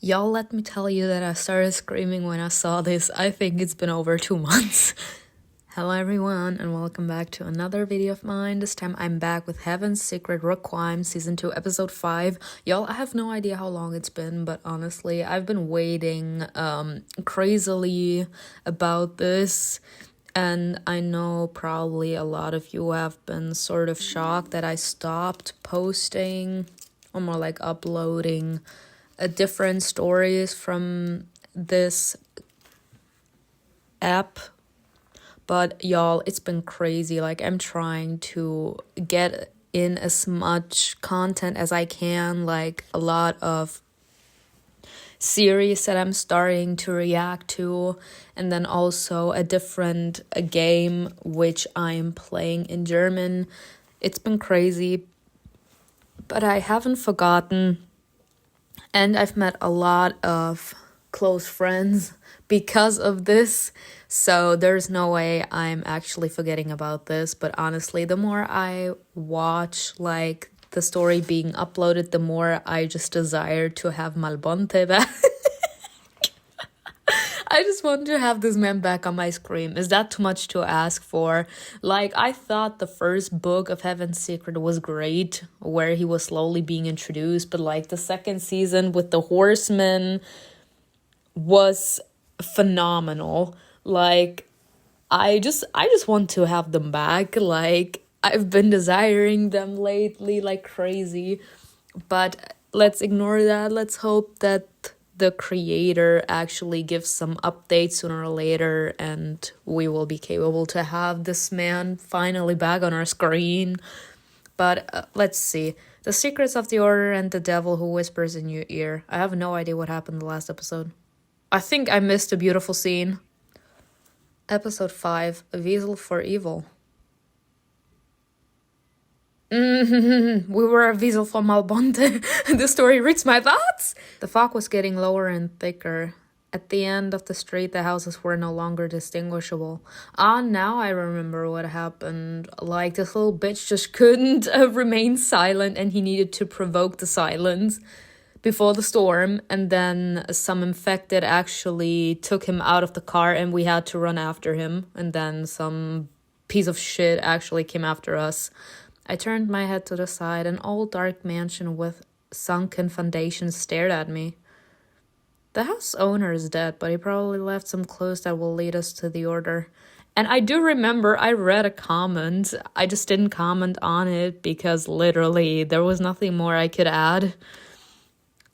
Y'all, let me tell you that I started screaming when I saw this. I think it's been over 2 months. Hello everyone and welcome back to another video of mine. This time I'm back with Heaven's Secret Requiem Season 2 Episode 5. Y'all, I have no idea how long it's been, but honestly, I've been waiting crazily about this. And I know probably a lot of you have been sort of shocked that I stopped posting, or more like uploading, different stories from this app. But y'all, it's been crazy. Like, I'm trying to get in as much content as I can, like a lot of series that I'm starting to react to, and then also a different game which I'm playing in German. It's been crazy, but I haven't forgotten, and I've met a lot of close friends because of this, so there's no way I'm actually forgetting about this. But honestly, the more I watch like the story being uploaded, the more I just desire to have Malbonte back. I just want to have this man back on my screen. Is that too much to ask for? Like, I thought the first book of Heaven's Secret was great, where he was slowly being introduced, but like the second season with the horsemen was phenomenal. Like, I just want to have them back. Like, I've been desiring them lately like crazy, but let's ignore that. Let's hope that the creator actually gives some updates sooner or later and we will be capable to have this man finally back on our screen. But let's see. The Secrets of the Order and the Devil Who Whispers in Your Ear. I have no idea what happened in the last episode. I think I missed a beautiful scene. Episode 5, A Weasel for Evil. We were a weasel for Malbonte. The story reads my thoughts. The fog was getting lower and thicker. At the end of the street, the houses were no longer distinguishable. Now I remember what happened. Like, this little bitch just couldn't remain silent, and he needed to provoke the silence before the storm, and then some infected actually took him out of the car and we had to run after him, and then some piece of shit actually came after us. I turned my head to the side. An old dark mansion with sunken foundations stared at me. The house owner is dead, but he probably left some clues that will lead us to the order. And I do remember I read a comment. I just didn't comment on it because literally there was nothing more I could add.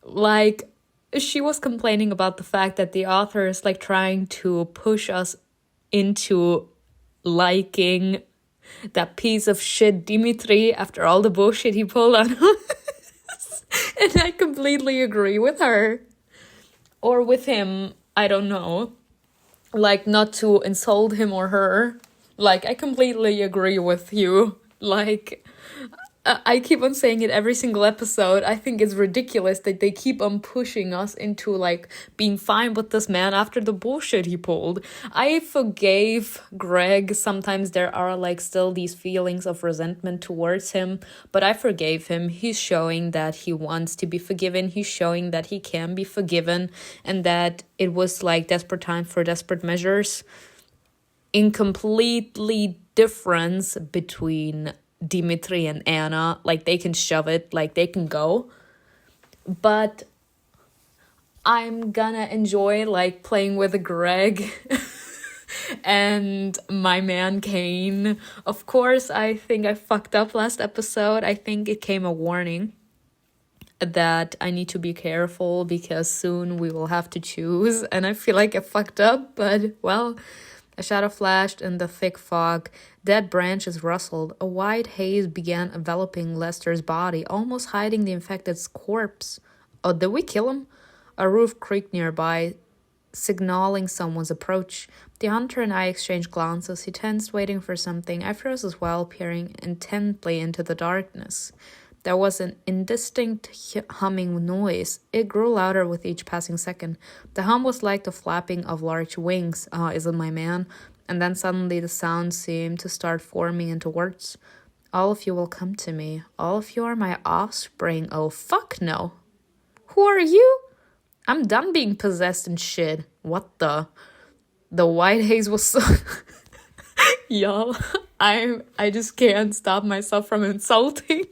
Like, she was complaining about the fact that the author is like trying to push us into liking that piece of shit Dimitri after all the bullshit he pulled on us. And I completely agree with her. Or with him, I don't know. Like, not to insult him or her. Like, I completely agree with you. Like, I keep on saying it every single episode. I think it's ridiculous that they keep on pushing us into, like, being fine with this man after the bullshit he pulled. I forgave Greg. Sometimes there are, like, still these feelings of resentment towards him, but I forgave him. He's showing that he wants to be forgiven. He's showing that he can be forgiven, and that it was, like, desperate time for desperate measures. In completely difference between Dimitri and Anna, like, they can shove it, like, they can go, but I'm gonna enjoy, like, playing with Greg and my man Cain. Of course, I think I fucked up last episode. I think it came a warning that I need to be careful because soon we will have to choose, and I feel like I fucked up, but well. A shadow flashed in the thick fog. Dead branches rustled. A white haze began enveloping Lester's body, almost hiding the infected's corpse. Oh, did we kill him? A roof creaked nearby, signaling someone's approach. The hunter and I exchanged glances. He tensed, waiting for something. I froze as well, peering intently into the darkness. There was an indistinct humming noise. It grew louder with each passing second. The hum was like the flapping of large wings. Is it my man? And then suddenly the sound seemed to start forming into words. All of you will come to me. All of you are my offspring. Oh, fuck no. Who are you? I'm done being possessed and shit. What the? The white haze was so... Y'all, I just can't stop myself from insulting.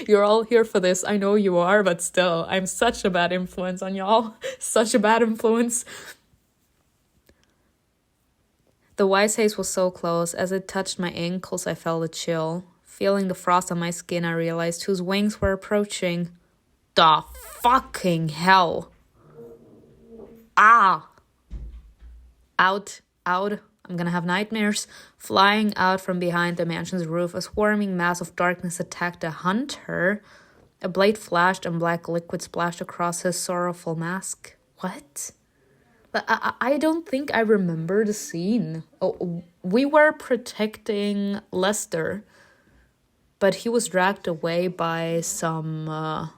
You're all here for this. I know you are, but still, I'm such a bad influence on y'all. Such a bad influence. The white haze was so close. As it touched my ankles, I felt a chill. Feeling the frost on my skin, I realized whose wings were approaching. The fucking hell. Ah. Out. I'm gonna have nightmares. Flying out from behind the mansion's roof, a swarming mass of darkness attacked a hunter. A blade flashed and black liquid splashed across his sorrowful mask. What? I don't think I remember the scene. Oh, we were protecting Lester, but he was dragged away by some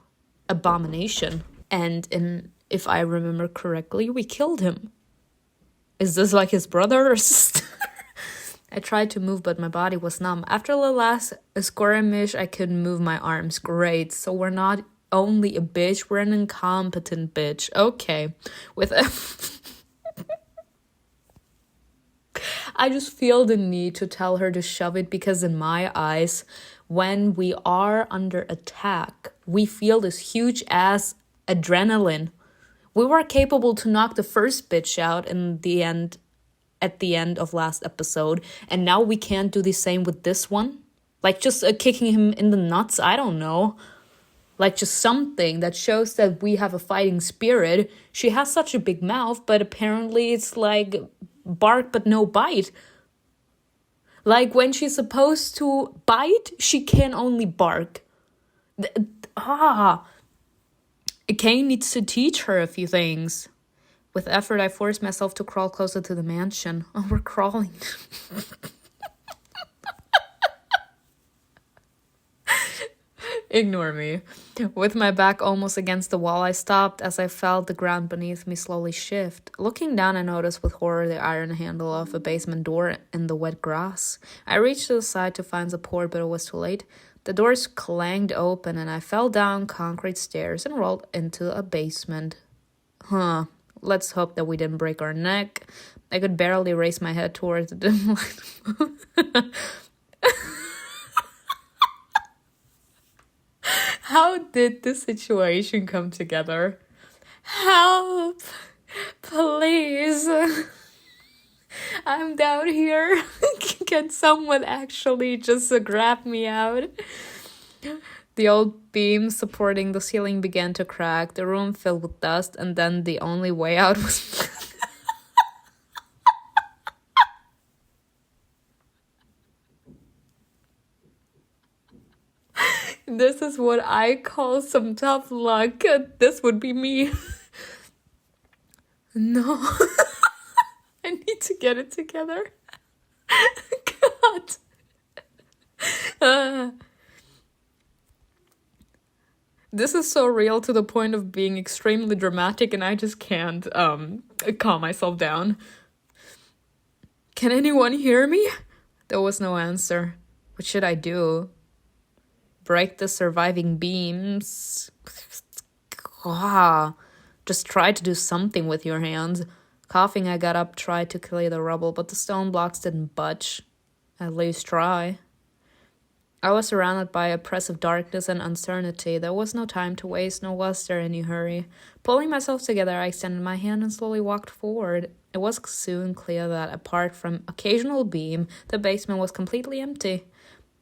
abomination. And if I remember correctly, we killed him. Is this like his brother or sister? I tried to move, but my body was numb. After the last skirmish, I couldn't move my arms. Great. So we're not only a bitch, we're an incompetent bitch. Okay. I just feel the need to tell her to shove it because in my eyes, when we are under attack, we feel this huge ass adrenaline. We were capable to knock the first bitch out at the end of last episode, and now we can't do the same with this one? Like just kicking him in the nuts? I don't know. Like just something that shows that we have a fighting spirit. She has such a big mouth, but apparently it's like bark but no bite. Like when she's supposed to bite, she can only bark. Cain needs to teach her a few things. With effort, I forced myself to crawl closer to the mansion. Oh, we're crawling. Ignore me. With my back almost against the wall, I stopped as I felt the ground beneath me slowly shift. Looking down, I noticed with horror the iron handle of a basement door in the wet grass. I reached to the side to find support, but it was too late. The doors clanged open and I fell down concrete stairs and rolled into a basement. Let's hope that we didn't break our neck. I could barely raise my head towards the dim light. How did this situation come together? Help! Please! I'm down here. Can someone actually just grab me out? The old beam supporting the ceiling began to crack. The room filled with dust, and then the only way out was... This is what I call some tough luck. This would be me. No. I need to get it together. God. This is so real to the point of being extremely dramatic, and I just can't calm myself down. Can anyone hear me? There was no answer. What should I do? Break the surviving beams? Just try to do something with your hands. Coughing, I got up, tried to clear the rubble, but the stone blocks didn't budge. At least try. I was surrounded by oppressive darkness and uncertainty. There was no time to waste, nor was there any hurry. Pulling myself together, I extended my hand and slowly walked forward. It was soon clear that, apart from occasional beam, the basement was completely empty.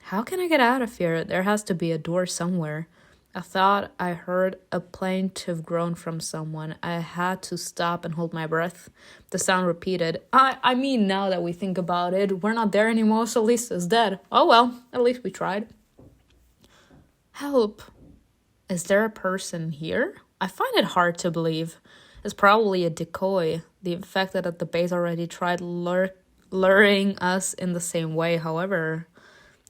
How can I get out of here? There has to be a door somewhere. I thought I heard a plaintive groan from someone. I had to stop and hold my breath. The sound repeated. I mean, now that we think about it, we're not there anymore, so Lisa's dead. Oh well, at least we tried. Help. Is there a person here? I find it hard to believe. It's probably a decoy. The infected at the base already tried luring us in the same way, however...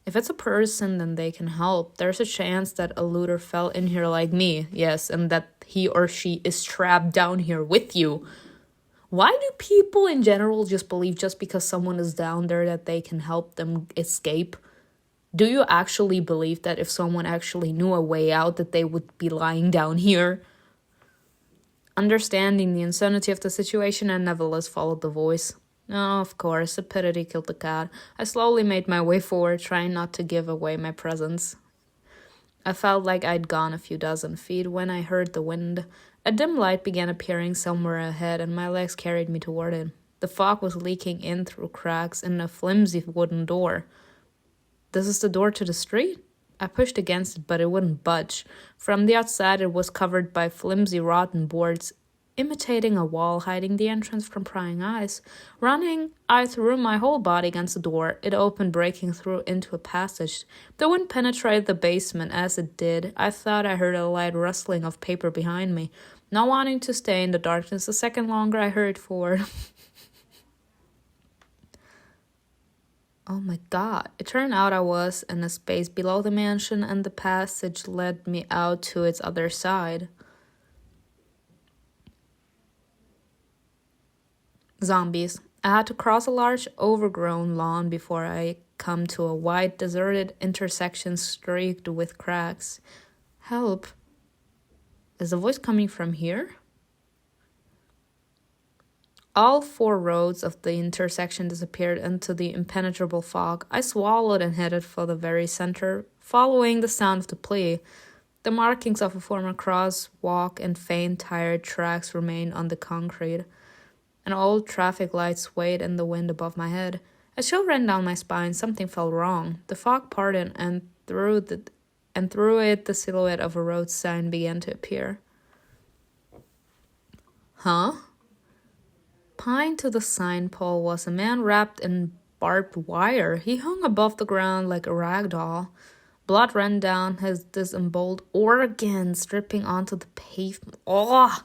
If it's a person, then they can help. There's a chance that a looter fell in here like me, yes, and that he or she is trapped down here with you. Why do people in general just believe just because someone is down there that they can help them escape? Do you actually believe that if someone actually knew a way out that they would be lying down here? Understanding the insanity of the situation, I nevertheless followed the voice. Oh, of course, stupidity killed the cat. I slowly made my way forward, trying not to give away my presence. I felt like I'd gone a few dozen feet when I heard the wind. A dim light began appearing somewhere ahead, and my legs carried me toward it. The fog was leaking in through cracks in a flimsy wooden door. This is the door to the street? I pushed against it, but it wouldn't budge. From the outside, it was covered by flimsy, rotten boards, imitating a wall, hiding the entrance from prying eyes. Running, I threw my whole body against the door. It opened, breaking through into a passage. The wind penetrated the basement. As it did, I thought I heard a light rustling of paper behind me. Not wanting to stay in the darkness a second longer, I hurried forward. Oh my god. It turned out I was in a space below the mansion, and the passage led me out to its other side. Zombies. I had to cross a large, overgrown lawn before I come to a wide, deserted intersection streaked with cracks. Help. Is the voice coming from here? All 4 roads of the intersection disappeared into the impenetrable fog. I swallowed and headed for the very center, following the sound of the plea. The markings of a former crosswalk and faint tired tracks remained on the concrete. An old traffic light swayed in the wind above my head. A chill ran down my spine. Something felt wrong. The fog parted, and through it the silhouette of a road sign began to appear. Huh? Pinned to the sign pole was a man wrapped in barbed wire. He hung above the ground like a rag doll. Blood ran down his disemboweled organs, dripping onto the pavement. Oh!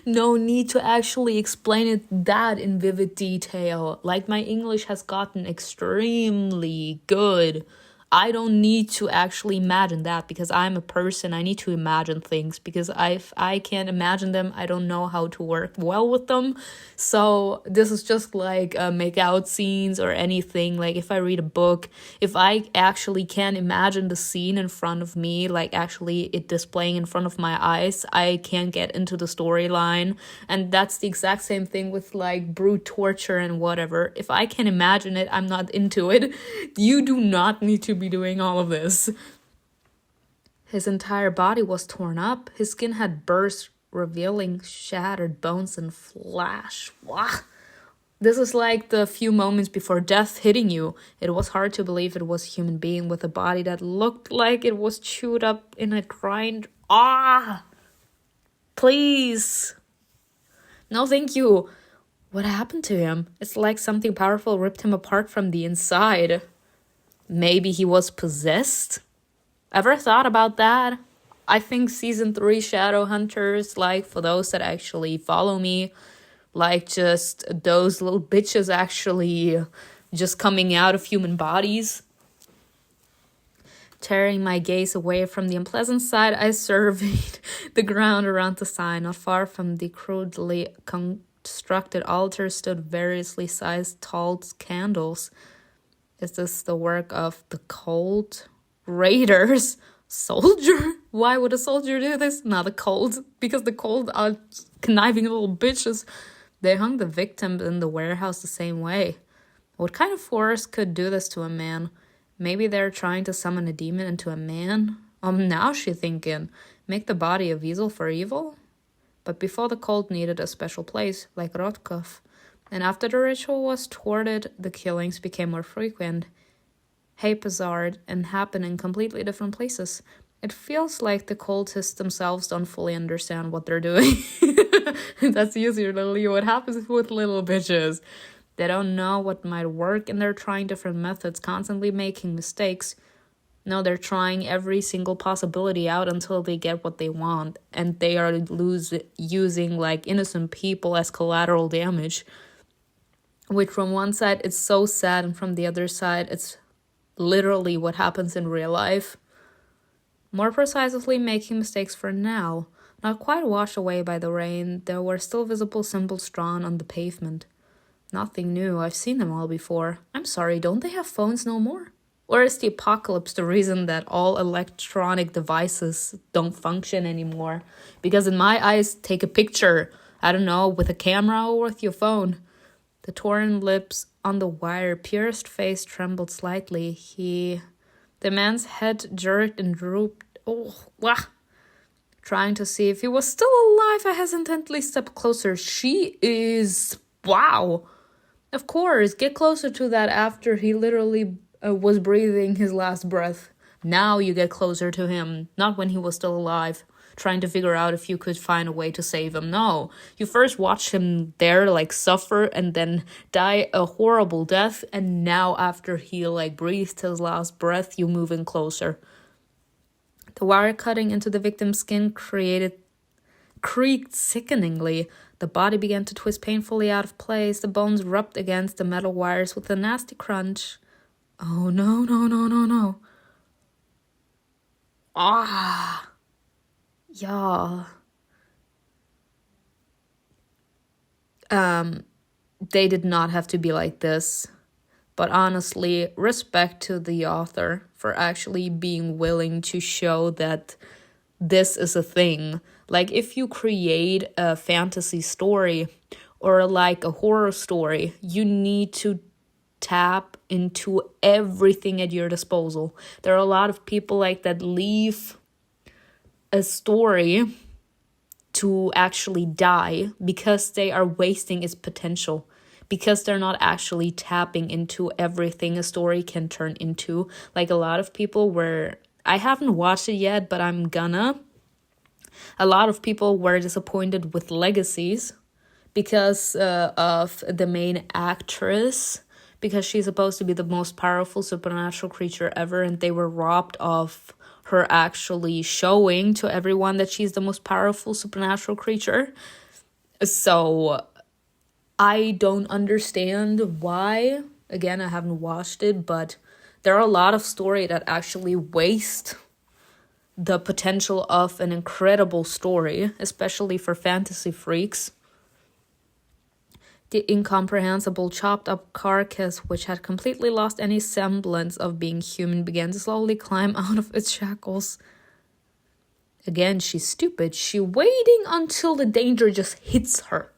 No need to actually explain it that in vivid detail. Like, my English has gotten extremely good. I don't need to actually imagine that because I'm a person. I need to imagine things because if I can't imagine them, I don't know how to work well with them. So this is just like make out scenes or anything. Like if I read a book, if I actually can imagine the scene in front of me, like actually it displaying in front of my eyes, I can get into the storyline. And that's the exact same thing with like brute torture and whatever. If I can imagine it, I'm not into it. You do not need to be doing all of this. His entire body was torn up. His skin had burst, revealing shattered bones and flesh. Wah. This is like the few moments before death hitting you. It was hard to believe it was a human being with a body that looked like it was chewed up in a grind. Ah! Please! No, thank you. What happened to him? It's like something powerful ripped him apart from the inside. Maybe he was possessed? Ever thought about that? I think season 3 Shadowhunters, like for those that actually follow me, like just those little bitches actually just coming out of human bodies. Tearing my gaze away from the unpleasant sight, I surveyed the ground around the sign. Not far from the crudely constructed altar stood variously sized tall candles. Is this the work of the cold raiders? Soldier? Why would a soldier do this? Not the cold. Because the cold are conniving little bitches. They hung the victim in the warehouse the same way. What kind of force could do this to a man? Maybe they're trying to summon a demon into a man? Now she's thinking, make the body a vessel for evil? But before the cult needed a special place, like Rotkov. And after the ritual was thwarted, the killings became more frequent, haphazard, and happen in completely different places. It feels like the cultists themselves don't fully understand what they're doing. That's usually what happens with little bitches. They don't know what might work, and they're trying different methods, constantly making mistakes. No, they're trying every single possibility out until they get what they want, and they are using like innocent people as collateral damage. Which from one side, it's so sad, and from the other side, it's literally what happens in real life. More precisely, making mistakes for now. Not quite washed away by the rain, there were still visible symbols drawn on the pavement. Nothing new, I've seen them all before. I'm sorry, don't they have phones no more? Or is the apocalypse the reason that all electronic devices don't function anymore? Because in my eyes, take a picture, I don't know, with a camera or with your phone. The torn lips on the wire, pierced face trembled slightly. The man's head jerked and drooped. Oh, wah! Trying to see if he was still alive, I hesitantly stepped closer. She is... Wow! Of course, get closer to that after he literally was breathing his last breath. Now you get closer to him, not when he was still alive, trying to figure out if you could find a way to save him. No, you first watch him there like suffer and then die a horrible death, and now after he like breathed his last breath, you move in closer. The wire cutting into the victim's skin creaked sickeningly. The body began to twist painfully out of place. The bones rubbed against the metal wires with a nasty crunch. Oh, no, no, no, no, no. Ah. Yeah. They did not have to be like this. But honestly, respect to the author for actually being willing to show that this is a thing. Like, if you create a fantasy story or like a horror story, you need to tap into everything at your disposal. There are a lot of people like that leave a story to actually die because they are wasting its potential, because they're not actually tapping into everything a story can turn into. Like a lot of people I haven't watched it yet, but I'm gonna. A lot of people were disappointed with Legacies because of the main actress, because she's supposed to be the most powerful supernatural creature ever, and they were robbed of her actually showing to everyone that she's the most powerful supernatural creature. So I don't understand why. Again, I haven't watched it, but there are a lot of stories that actually waste the potential of an incredible story, especially for fantasy freaks. The incomprehensible chopped up carcass, which had completely lost any semblance of being human, began to slowly climb out of its shackles. Again, she's stupid. She's waiting until the danger just hits her.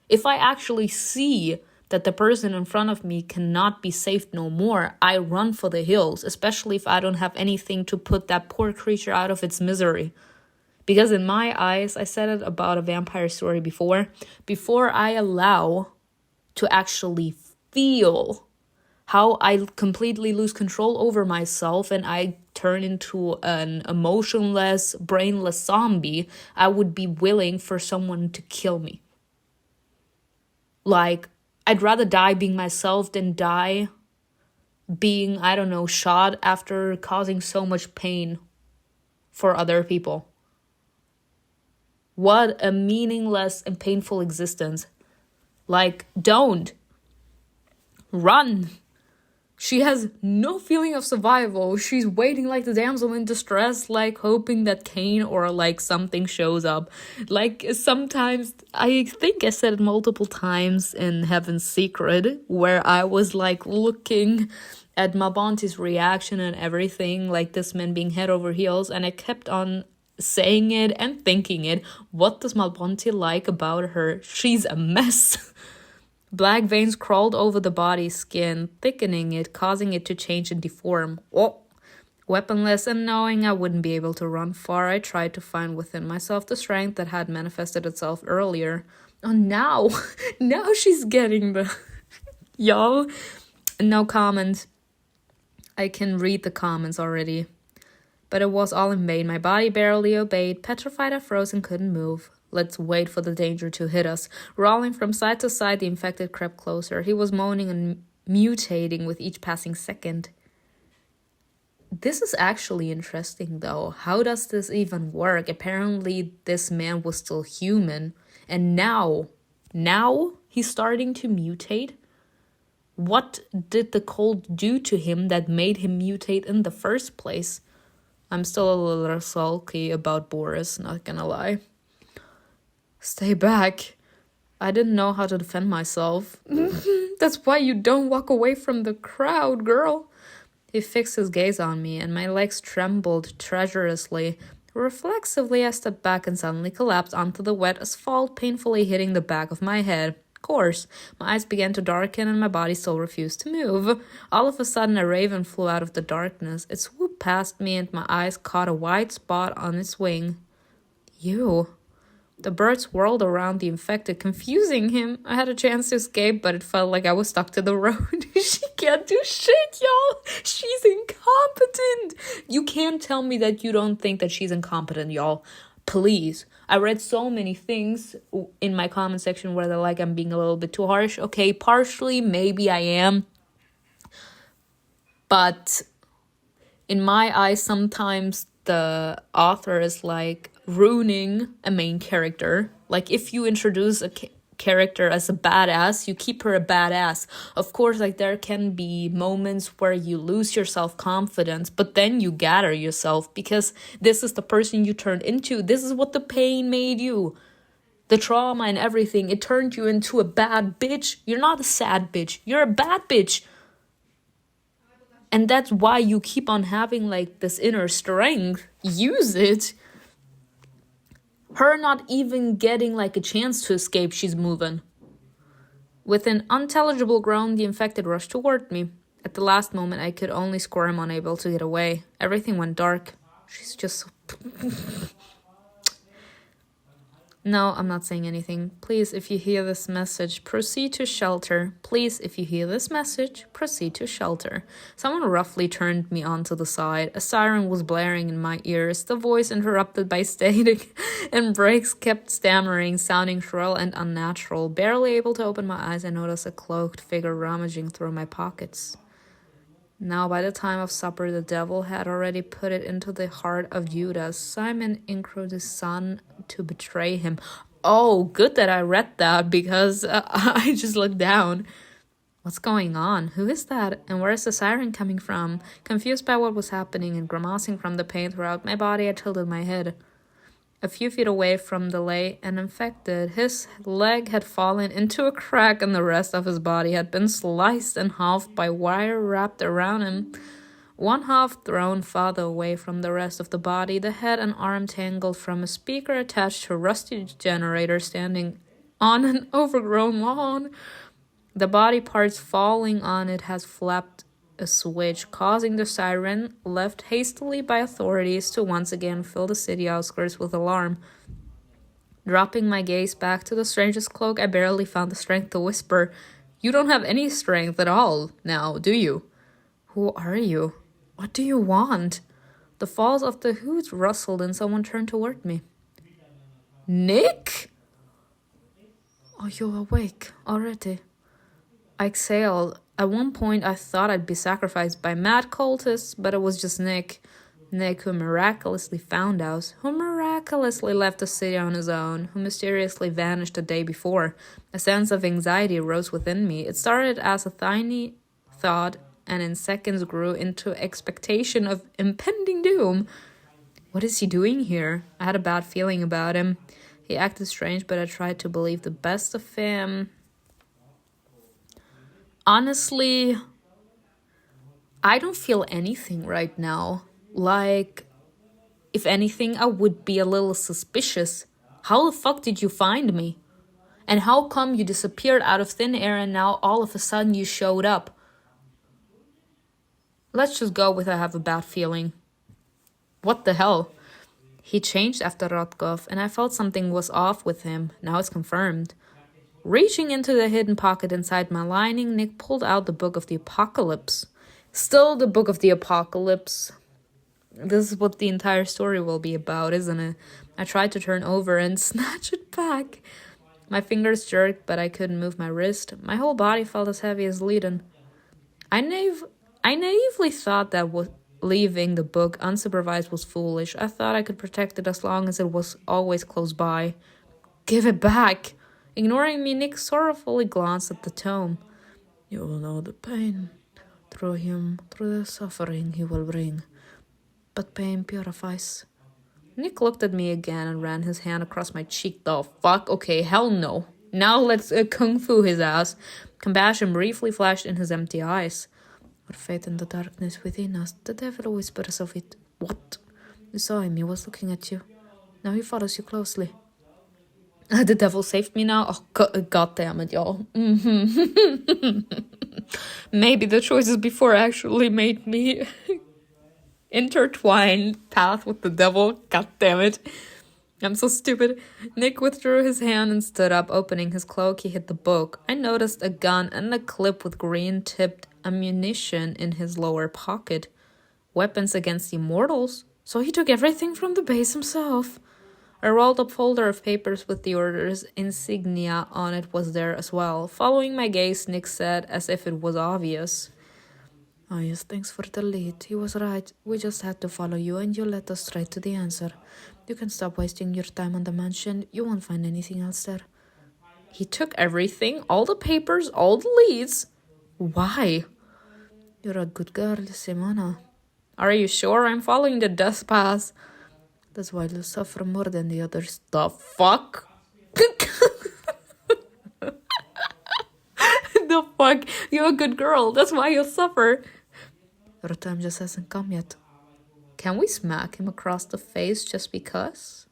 If I actually see that the person in front of me cannot be saved no more, I run for the hills, especially if I don't have anything to put that poor creature out of its misery. Because in my eyes, I said it about a vampire story before I allow to actually feel how I completely lose control over myself and I turn into an emotionless, brainless zombie, I would be willing for someone to kill me. Like, I'd rather die being myself than die being, I don't know, shot after causing so much pain for other people. What a meaningless and painful existence. Like, don't. Run. She has no feeling of survival. She's waiting like the damsel in distress, like hoping that Cain or like something shows up. Like sometimes, I think I said it multiple times in Heaven's Secret, where I was like looking at Malbonte's reaction and everything, like this man being head over heels, and I kept on saying it and thinking it. What does Malbonte like about her? She's a mess. Black veins crawled over the body's skin, thickening it, causing it to change and deform. Oh. Weaponless and knowing I wouldn't be able to run far, I tried to find within myself the strength that had manifested itself earlier. Oh, now she's getting the... Y'all, no comments. I can read the comments already. But it was all in vain. My body barely obeyed. Petrified, I froze and couldn't move. Let's wait for the danger to hit us. Rolling from side to side, the infected crept closer. He was moaning and mutating with each passing second. This is actually interesting, though. How does this even work? Apparently, this man was still human. And now he's starting to mutate? What did the cold do to him that made him mutate in the first place? I'm still a little sulky about Boris, not gonna lie. Stay back. I didn't know how to defend myself. That's why you don't walk away from the crowd, girl. He fixed his gaze on me, and my legs trembled treacherously. Reflexively, I stepped back and suddenly collapsed onto the wet asphalt, painfully hitting the back of my head. Of course, my eyes began to darken and my body still refused to move. All of a sudden, a raven flew out of the darkness. It swooped past me and my eyes caught a white spot on its wing. You. The bird swirled around the infected, confusing him. I had a chance to escape, but it felt like I was stuck to the road. She can't do shit, y'all. She's incompetent. You can't tell me that you don't think that she's incompetent, y'all. Please. I read so many things in my comment section where they're like, I'm being a little bit too harsh. Okay, partially, maybe I am. But in my eyes, sometimes the author is like ruining a main character. Like if you introduce a character as a badass, you keep her a badass. Of course, like there can be moments where you lose your self-confidence, but then you gather yourself because this is the person you turned into. This is what the pain made you. The trauma and everything, it turned you into a bad bitch. You're not a sad bitch. You're a bad bitch. And that's why you keep on having like this inner strength. Use it. Her not even getting like a chance to escape, she's moving. With an unintelligible groan, the infected rushed toward me. At the last moment, I could only squirm, unable to get away. Everything went dark. She's just so... No, I'm not saying anything. Please, if you hear this message, proceed to shelter. Please, if you hear this message, proceed to shelter. Someone roughly turned me onto the side. A siren was blaring in my ears. The voice interrupted by static and breaks kept stammering, sounding shrill and unnatural. Barely able to open my eyes, I noticed a cloaked figure rummaging through my pockets. Now, by the time of supper, the devil had already put it into the heart of Judas, Simon Incrod's son, to betray him. Oh, good that I read that, because I just looked down. What's going on? Who is that? And where is the siren coming from? Confused by what was happening and grimacing from the pain throughout my body, I tilted my head. A few feet away from the lay and infected, his leg had fallen into a crack and the rest of his body had been sliced in half by wire wrapped around him. One half thrown farther away from the rest of the body, the head and arm tangled from a speaker attached to a rusty generator standing on an overgrown lawn. The body parts falling on it has flapped a switch, causing the siren, left hastily by authorities, to once again fill the city outskirts with alarm. Dropping my gaze back to the stranger's cloak, I barely found the strength to whisper, "You don't have any strength at all now, do you? Who are you? What do you want?" The falls of the hoods rustled and someone turned toward me. Nick? Are you awake already? I exhaled. At one point, I thought I'd be sacrificed by mad cultists, but it was just Nick. Nick, who miraculously found us, who miraculously left the city on his own, who mysteriously vanished the day before. A sense of anxiety rose within me. It started as a tiny thought, and in seconds grew into expectation of impending doom. What is he doing here? I had a bad feeling about him. He acted strange, but I tried to believe the best of him. Honestly, I don't feel anything right now. Like, if anything, I would be a little suspicious. How the fuck did you find me? And how come you disappeared out of thin air and now all of a sudden you showed up? Let's just go with I have a bad feeling. What the hell? He changed after Rotkov, and I felt something was off with him. Now it's confirmed. Reaching into the hidden pocket inside my lining, Nick pulled out the Book of the Apocalypse. Still the Book of the Apocalypse. This is what the entire story will be about, isn't it? I tried to turn over and snatch it back. My fingers jerked, but I couldn't move my wrist. My whole body felt as heavy as leaden. I naively thought that leaving the book unsupervised was foolish. I thought I could protect it as long as it was always close by. Give it back! Ignoring me, Nick sorrowfully glanced at the tome. You will know the pain. Through him, through the suffering he will bring. But pain purifies. Nick looked at me again and ran his hand across my cheek. The fuck? Okay, hell no. Now let's kung fu his ass. Compassion briefly flashed in his empty eyes. With faith in the darkness within us, the devil whispers of it. What? You saw him, he was looking at you. Now he follows you closely. The devil saved me now? Oh, God damn it, y'all. Maybe the choices before actually made me intertwined path with the devil. God damn it. I'm so stupid. Nick withdrew his hand and stood up. Opening his cloak, he hid the book. I noticed a gun and a clip with green-tipped ammunition in his lower pocket. Weapons against immortals? So he took everything from the base himself. A rolled-up folder of papers with the order's insignia on it was there as well. Following my gaze, Nick said, as if it was obvious. Oh yes, thanks for the lead. He was right. We just had to follow you and you led us straight to the answer. You can stop wasting your time on the mansion. You won't find anything else there. He took everything, all the papers, all the leads. Why? You're a good girl, Simona. Are you sure I'm following the death path? That's why you'll suffer more than the others. The fuck? The fuck? You're a good girl. That's why you'll suffer. Your time just hasn't come yet. Can we smack him across the face just because?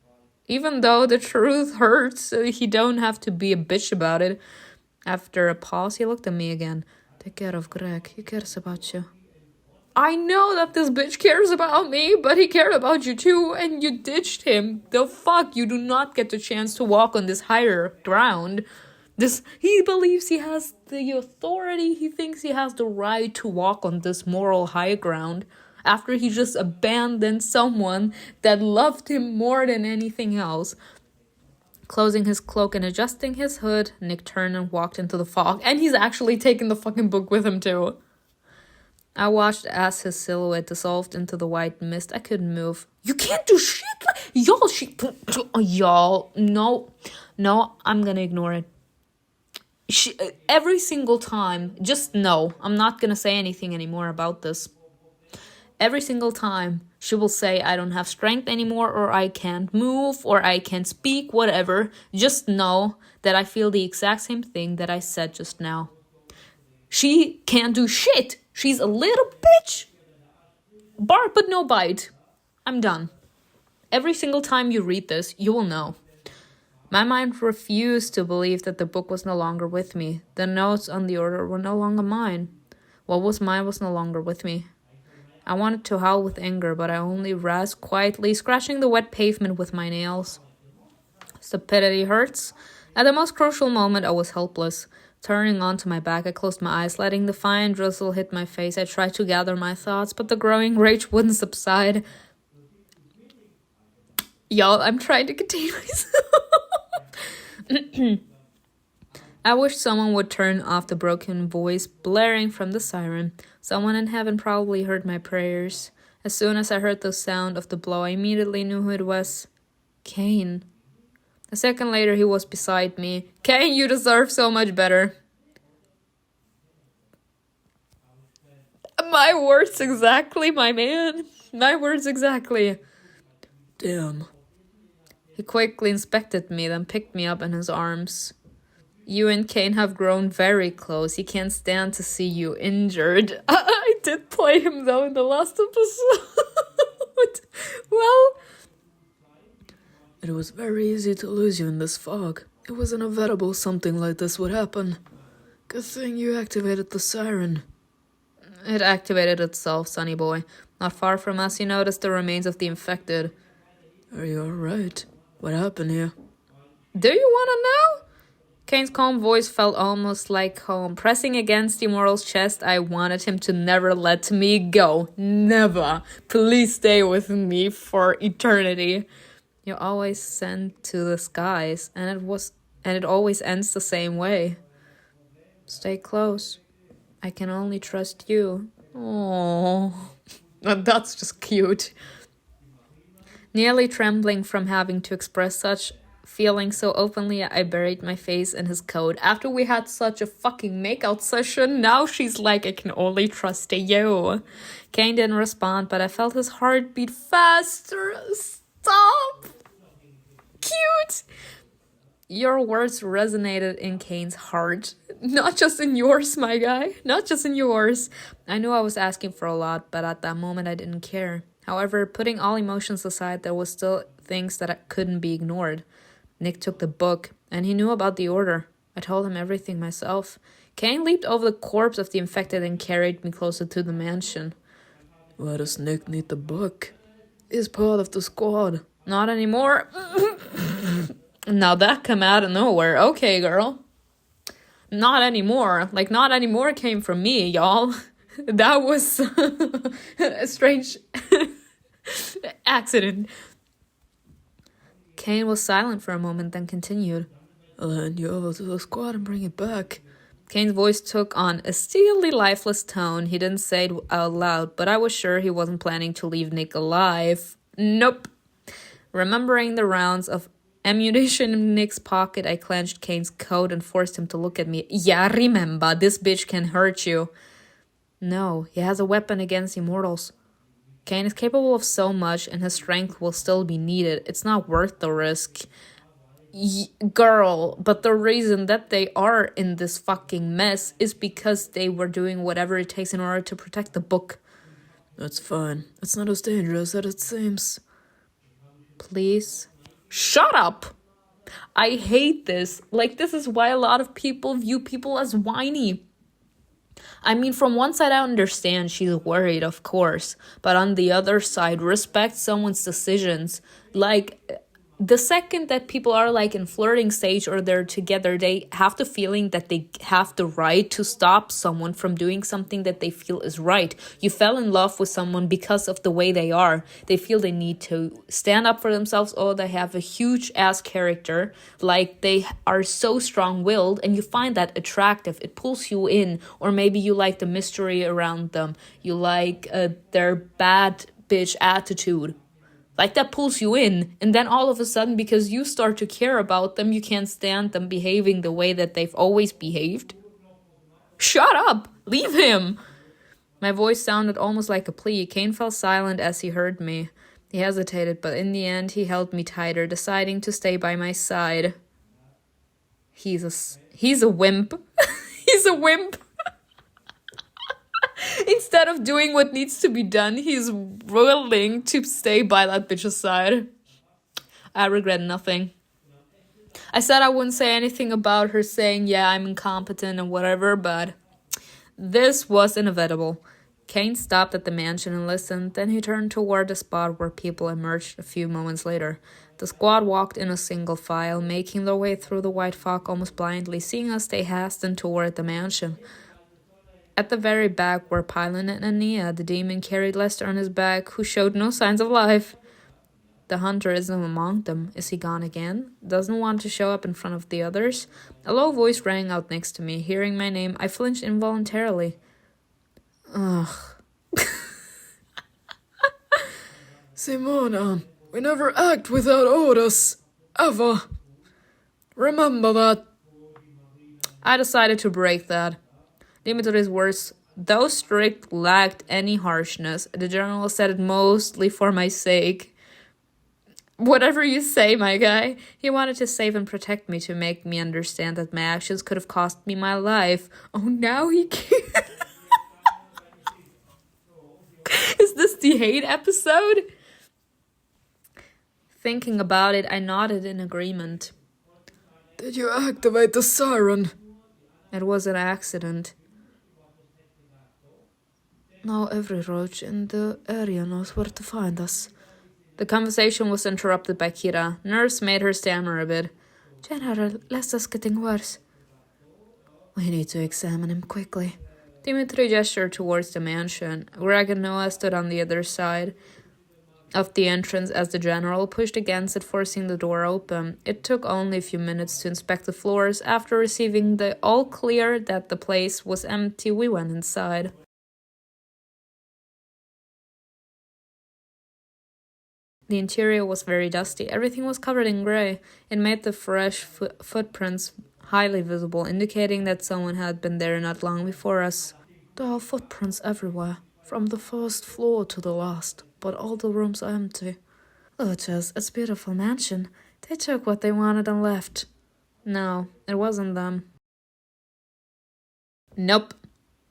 Even though the truth hurts, he don't have to be a bitch about it. After a pause, he looked at me again. Take care of Greg. He cares about you. I know that this bitch cares about me, but he cared about you too, and you ditched him. The fuck? You do not get the chance to walk on this higher ground. He believes he has the authority. He thinks he has the right to walk on this moral high ground after he just abandoned someone that loved him more than anything else. Closing his cloak and adjusting his hood, Nick turned and walked into the fog. And he's actually taking the fucking book with him too. I watched as his silhouette dissolved into the white mist. I couldn't move. You can't do shit! Y'all, no, I'm gonna ignore it. Every single time, just no, I'm not gonna say anything anymore about this. Every single time, she will say I don't have strength anymore, or I can't move, or I can't speak, whatever. Just know that I feel the exact same thing that I said just now. She can't do shit. She's a little bitch. Bark but no bite. I'm done. Every single time you read this, you will know. My mind refused to believe that the book was no longer with me. The notes on the order were no longer mine. What was mine was no longer with me. I wanted to howl with anger, but I only rasped quietly, scratching the wet pavement with my nails. Stupidity hurts. At the most crucial moment, I was helpless. Turning onto my back, I closed my eyes, letting the fine drizzle hit my face. I tried to gather my thoughts, but the growing rage wouldn't subside. Y'all, I'm trying to contain myself. I wish someone would turn off the broken voice blaring from the siren. Someone in heaven probably heard my prayers. As soon as I heard the sound of the blow, I immediately knew who it was. Cain. A second later, he was beside me. Cain, you deserve so much better. My words exactly, my man. My words exactly. Damn. He quickly inspected me, then picked me up in his arms. You and Cain have grown very close. He can't stand to see you injured. I did play him, though, in the last episode. Well, it was very easy to lose you in this fog. It was inevitable something like this would happen. Good thing you activated the siren. It activated itself, sonny boy. Not far from us, you noticed the remains of the infected. Are you alright? What happened here? Do you want to know? Cain's calm voice felt almost like home. Pressing against the immortal's chest, I wanted him to never let me go. Never. Please stay with me for eternity. You always send to the skies, and it always ends the same way. Stay close. I can only trust you. Oh, that's just cute. Nearly trembling from having to express such feelings so openly, I buried my face in his coat. After we had such a fucking makeout session, now she's like, I can only trust you. Cain didn't respond, but I felt his heart beat faster. Stop! Cute! Your words resonated in Cain's heart. Not just in yours, my guy. Not just in yours. I knew I was asking for a lot, but at that moment I didn't care. However, putting all emotions aside, there was still things that couldn't be ignored. Nick took the book, and he knew about the order. I told him everything myself. Cain leaped over the corpse of the infected and carried me closer to the mansion. Why does Nick need the book? He's part of the squad. Not anymore. Now that came out of nowhere. Okay, girl. Not anymore. Like, not anymore came from me, y'all. That was a strange accident. Cain was silent for a moment, then continued. I'll hand you over to the squad and bring it back. Cain's voice took on a steely, lifeless tone. He didn't say it out loud, but I was sure he wasn't planning to leave Nick alive. Nope. Remembering the rounds of ammunition in Nick's pocket, I clenched Cain's coat and forced him to look at me. Yeah, remember, this bitch can hurt you. No, he has a weapon against immortals. Cain is capable of so much, and his strength will still be needed. It's not worth the risk. Girl, but the reason that they are in this fucking mess is because they were doing whatever it takes in order to protect the book. That's fine. It's not as dangerous as it seems. Please? Shut up! I hate this. Like, this is why a lot of people view people as whiny. I mean, from one side, I understand she's worried, of course. But on the other side, respect someone's decisions. Like, the second that people are like in flirting stage or they're together, they have the feeling that they have the right to stop someone from doing something that they feel is right. You fell in love with someone because of the way they are. They feel they need to stand up for themselves, or they have a huge ass character. Like, they are so strong-willed and you find that attractive. It pulls you in. Or maybe you like the mystery around them. You like their bad bitch attitude. Like, that pulls you in, and then all of a sudden, because you start to care about them, you can't stand them behaving the way that they've always behaved. Shut up! Leave him! My voice sounded almost like a plea. Cain fell silent as he heard me. He hesitated, but in the end, he held me tighter, deciding to stay by my side. He's a wimp. He's a wimp. Instead of doing what needs to be done, he's willing to stay by that bitch's side. I regret nothing. I said I wouldn't say anything about her saying, yeah, I'm incompetent and whatever, but this was inevitable. Cain stopped at the mansion and listened, then he turned toward the spot where people emerged a few moments later. The squad walked in a single file, making their way through the white fog almost blindly. Seeing us, they hastened toward the mansion. At the very back were Pylon and Ania. The demon carried Lester on his back, who showed no signs of life. The hunter isn't among them. Is he gone again? Doesn't want to show up in front of the others? A low voice rang out next to me. Hearing my name, I flinched involuntarily. Ugh. Simona, we never act without orders. Ever. Remember that. I decided to break that. Dimitri's words, though strict, lacked any harshness. The general said it mostly for my sake. Whatever you say, my guy. He wanted to save and protect me, to make me understand that my actions could have cost me my life. Oh, now he can't. Is this the hate episode? Thinking about it, I nodded in agreement. Did you activate the siren? It was an accident. Now every roach in the area knows where to find us. The conversation was interrupted by Kira. Nurse made her stammer a bit. General, Lester's getting worse. We need to examine him quickly. Dimitri gestured towards the mansion. Greg and Noah stood on the other side of the entrance as the general pushed against it, forcing the door open. It took only a few minutes to inspect the floors. After receiving the all clear that the place was empty, we went inside. The interior was very dusty. Everything was covered in gray. It made the fresh footprints highly visible, indicating that someone had been there not long before us. There are footprints everywhere, from the first floor to the last, but all the rooms are empty. It's a beautiful mansion. They took what they wanted and left. No, it wasn't them. Nope.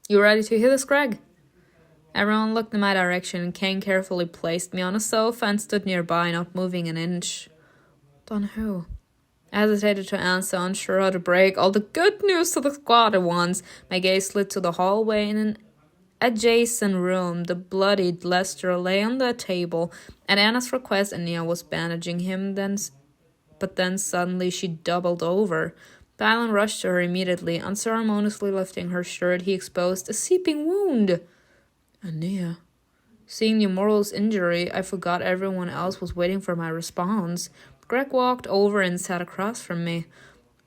You ready to hear this, Greg? Everyone looked in my direction, and Cain carefully placed me on a sofa and stood nearby, not moving an inch. Done who? I hesitated to answer, unsure how to break all the good news to the squad at once. My gaze slid to the hallway. In an adjacent room, the bloodied Lester lay on the table. At Anna's request, Ania was bandaging him, but then suddenly she doubled over. Balin rushed to her immediately. Unceremoniously lifting her shirt, he exposed a seeping wound. Ania. Seeing the immortal's injury, I forgot everyone else was waiting for my response. Greg walked over and sat across from me.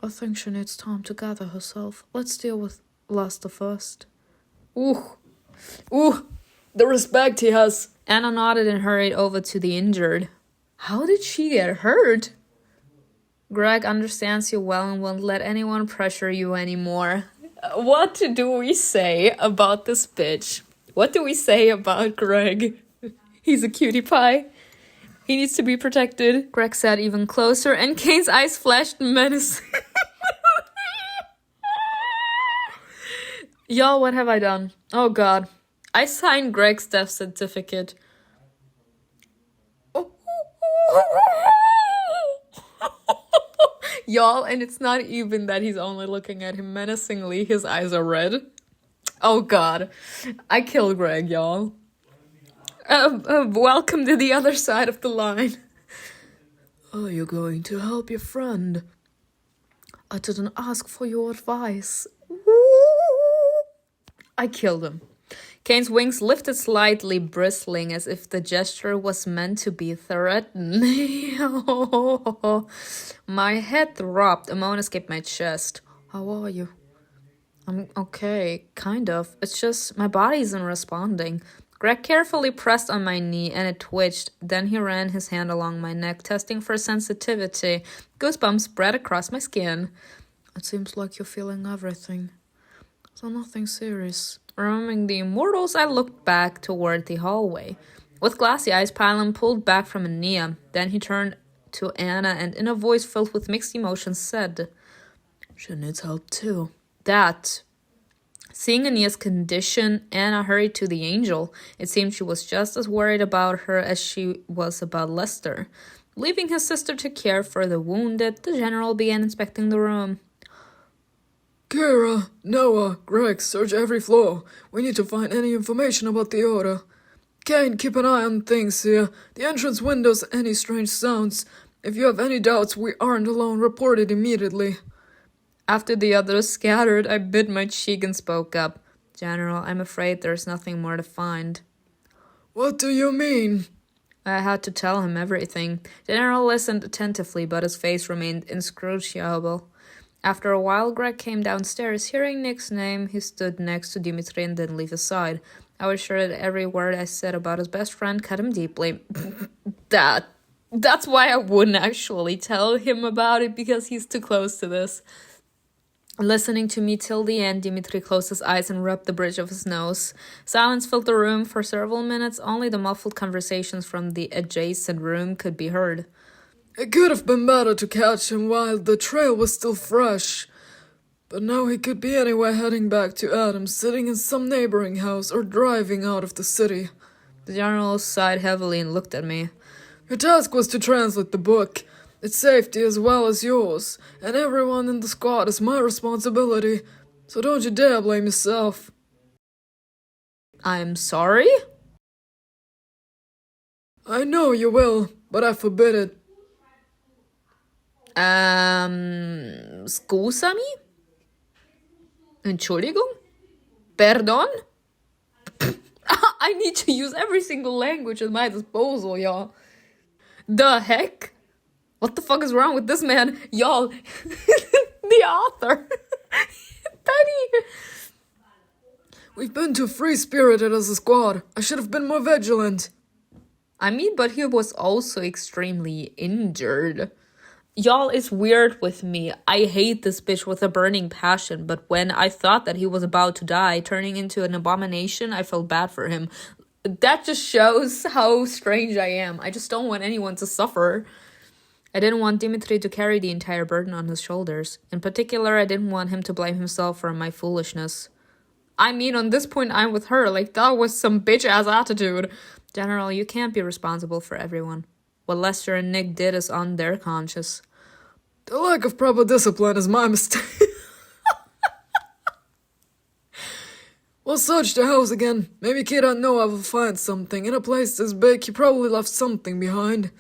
I think she needs time to gather herself. Let's deal with Lester first. Ooh, the respect he has. Anna nodded and hurried over to the injured. How did she get hurt? Greg understands you well and won't let anyone pressure you anymore. What do we say about this bitch? What do we say about Greg? He's a cutie pie. He needs to be protected. Greg sat even closer, and Cain's eyes flashed menace. Y'all, what have I done? Oh god. I signed Greg's death certificate. Y'all, and it's not even that he's only looking at him menacingly. His eyes are red. Oh god. I killed Greg, y'all. Welcome to the other side of the line. Are you going to help your friend? I didn't ask for your advice. I killed him. Cain's wings lifted slightly, bristling as if the gesture was meant to be threatening. My head throbbed. A moan escaped my chest. How are you? I'm okay, kind of. It's just my body isn't responding. Greg carefully pressed on my knee and it twitched. Then he ran his hand along my neck, testing for sensitivity. Goosebumps spread across my skin. It seems like you're feeling everything. So nothing serious. Remembering the immortals, I looked back toward the hallway. With glassy eyes, Palin pulled back from Ania. Then he turned to Anna and in a voice filled with mixed emotions said, She needs help too. That. Seeing Ania's condition, Anna hurried to the angel. It seemed she was just as worried about her as she was about Lester. Leaving his sister to care for the wounded, the general began inspecting the room. Kira, Noah, Greg, search every floor. We need to find any information about the order. Cain, keep an eye on things here. The entrance windows, any strange sounds. If you have any doubts, we aren't alone. Report it immediately. After the others scattered, I bit my cheek and spoke up. General, I'm afraid there's nothing more to find. What do you mean? I had to tell him everything. General listened attentively, but his face remained inscrutable. After a while, Greg came downstairs. Hearing Nick's name, he stood next to Dimitri and didn't leave his side. I was sure that every word I said about his best friend cut him deeply. That's why I wouldn't actually tell him about it, because he's too close to this. Listening to me till the end, Dimitri closed his eyes and rubbed the bridge of his nose. Silence filled the room for several minutes. Only the muffled conversations from the adjacent room could be heard. It could have been better to catch him while the trail was still fresh. But now he could be anywhere heading back to Adams, sitting in some neighboring house, or driving out of the city. The general sighed heavily and looked at me. Your task was to translate the book. Its safety as well as yours, and everyone in the squad is my responsibility, so don't you dare blame yourself. I'm sorry? I know you will, but I forbid it. Scusami? Entschuldigung? Pardon? I need to use every single language at my disposal, y'all. The heck? What the fuck is wrong with this man? Y'all, the author. Penny. We've been too free-spirited as a squad. I should have been more vigilant. I mean, but he was also extremely injured. Y'all, it's weird with me. I hate this bitch with a burning passion, but when I thought that he was about to die, turning into an abomination, I felt bad for him. That just shows how strange I am. I just don't want anyone to suffer. I didn't want Dimitri to carry the entire burden on his shoulders. In particular, I didn't want him to blame himself for my foolishness. I mean, on this point, I'm with her. Like, that was some bitch-ass attitude. General, you can't be responsible for everyone. What Lester and Nick did is on their conscience. The lack of proper discipline is my mistake. We'll search the house again. Maybe Kid don't know I will find something. In a place this big, he probably left something behind.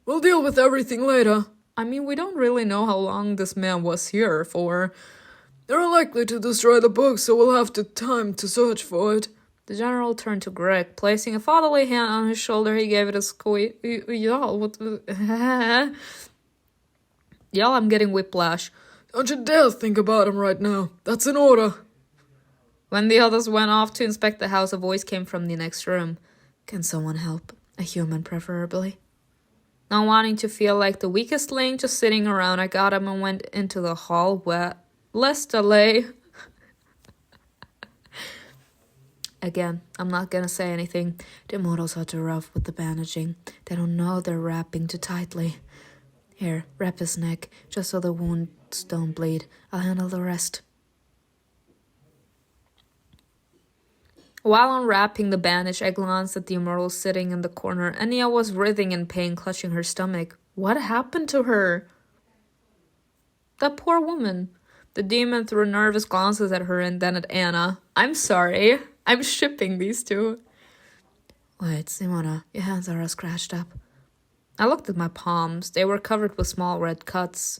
We'll deal with everything later. I mean, we don't really know how long this man was here for. They're unlikely to destroy the book, so we'll have the time to search for it. The general turned to Greg. Placing a fatherly hand on his shoulder, he gave it a squeeze. Y'all, what? Y'all, I'm getting whiplash. Don't you dare think about him right now. That's an order. When the others went off to inspect the house, a voice came from the next room. Can someone help? A human, preferably. Not wanting to feel like the weakest link just sitting around, I got up and went into the hall where Lester lay. Again, I'm not gonna say anything. The immortals are too rough with the bandaging. They don't know they're wrapping too tightly. Here, wrap his neck, just so the wounds don't bleed. I'll handle the rest. While unwrapping the bandage, I glanced at the immortal sitting in the corner. Anya was writhing in pain, clutching her stomach. What happened to her? That poor woman. The demon threw nervous glances at her and then at Anna. I'm sorry. I'm shipping these two. Wait, Simona, your hands are all scratched up. I looked at my palms. They were covered with small red cuts.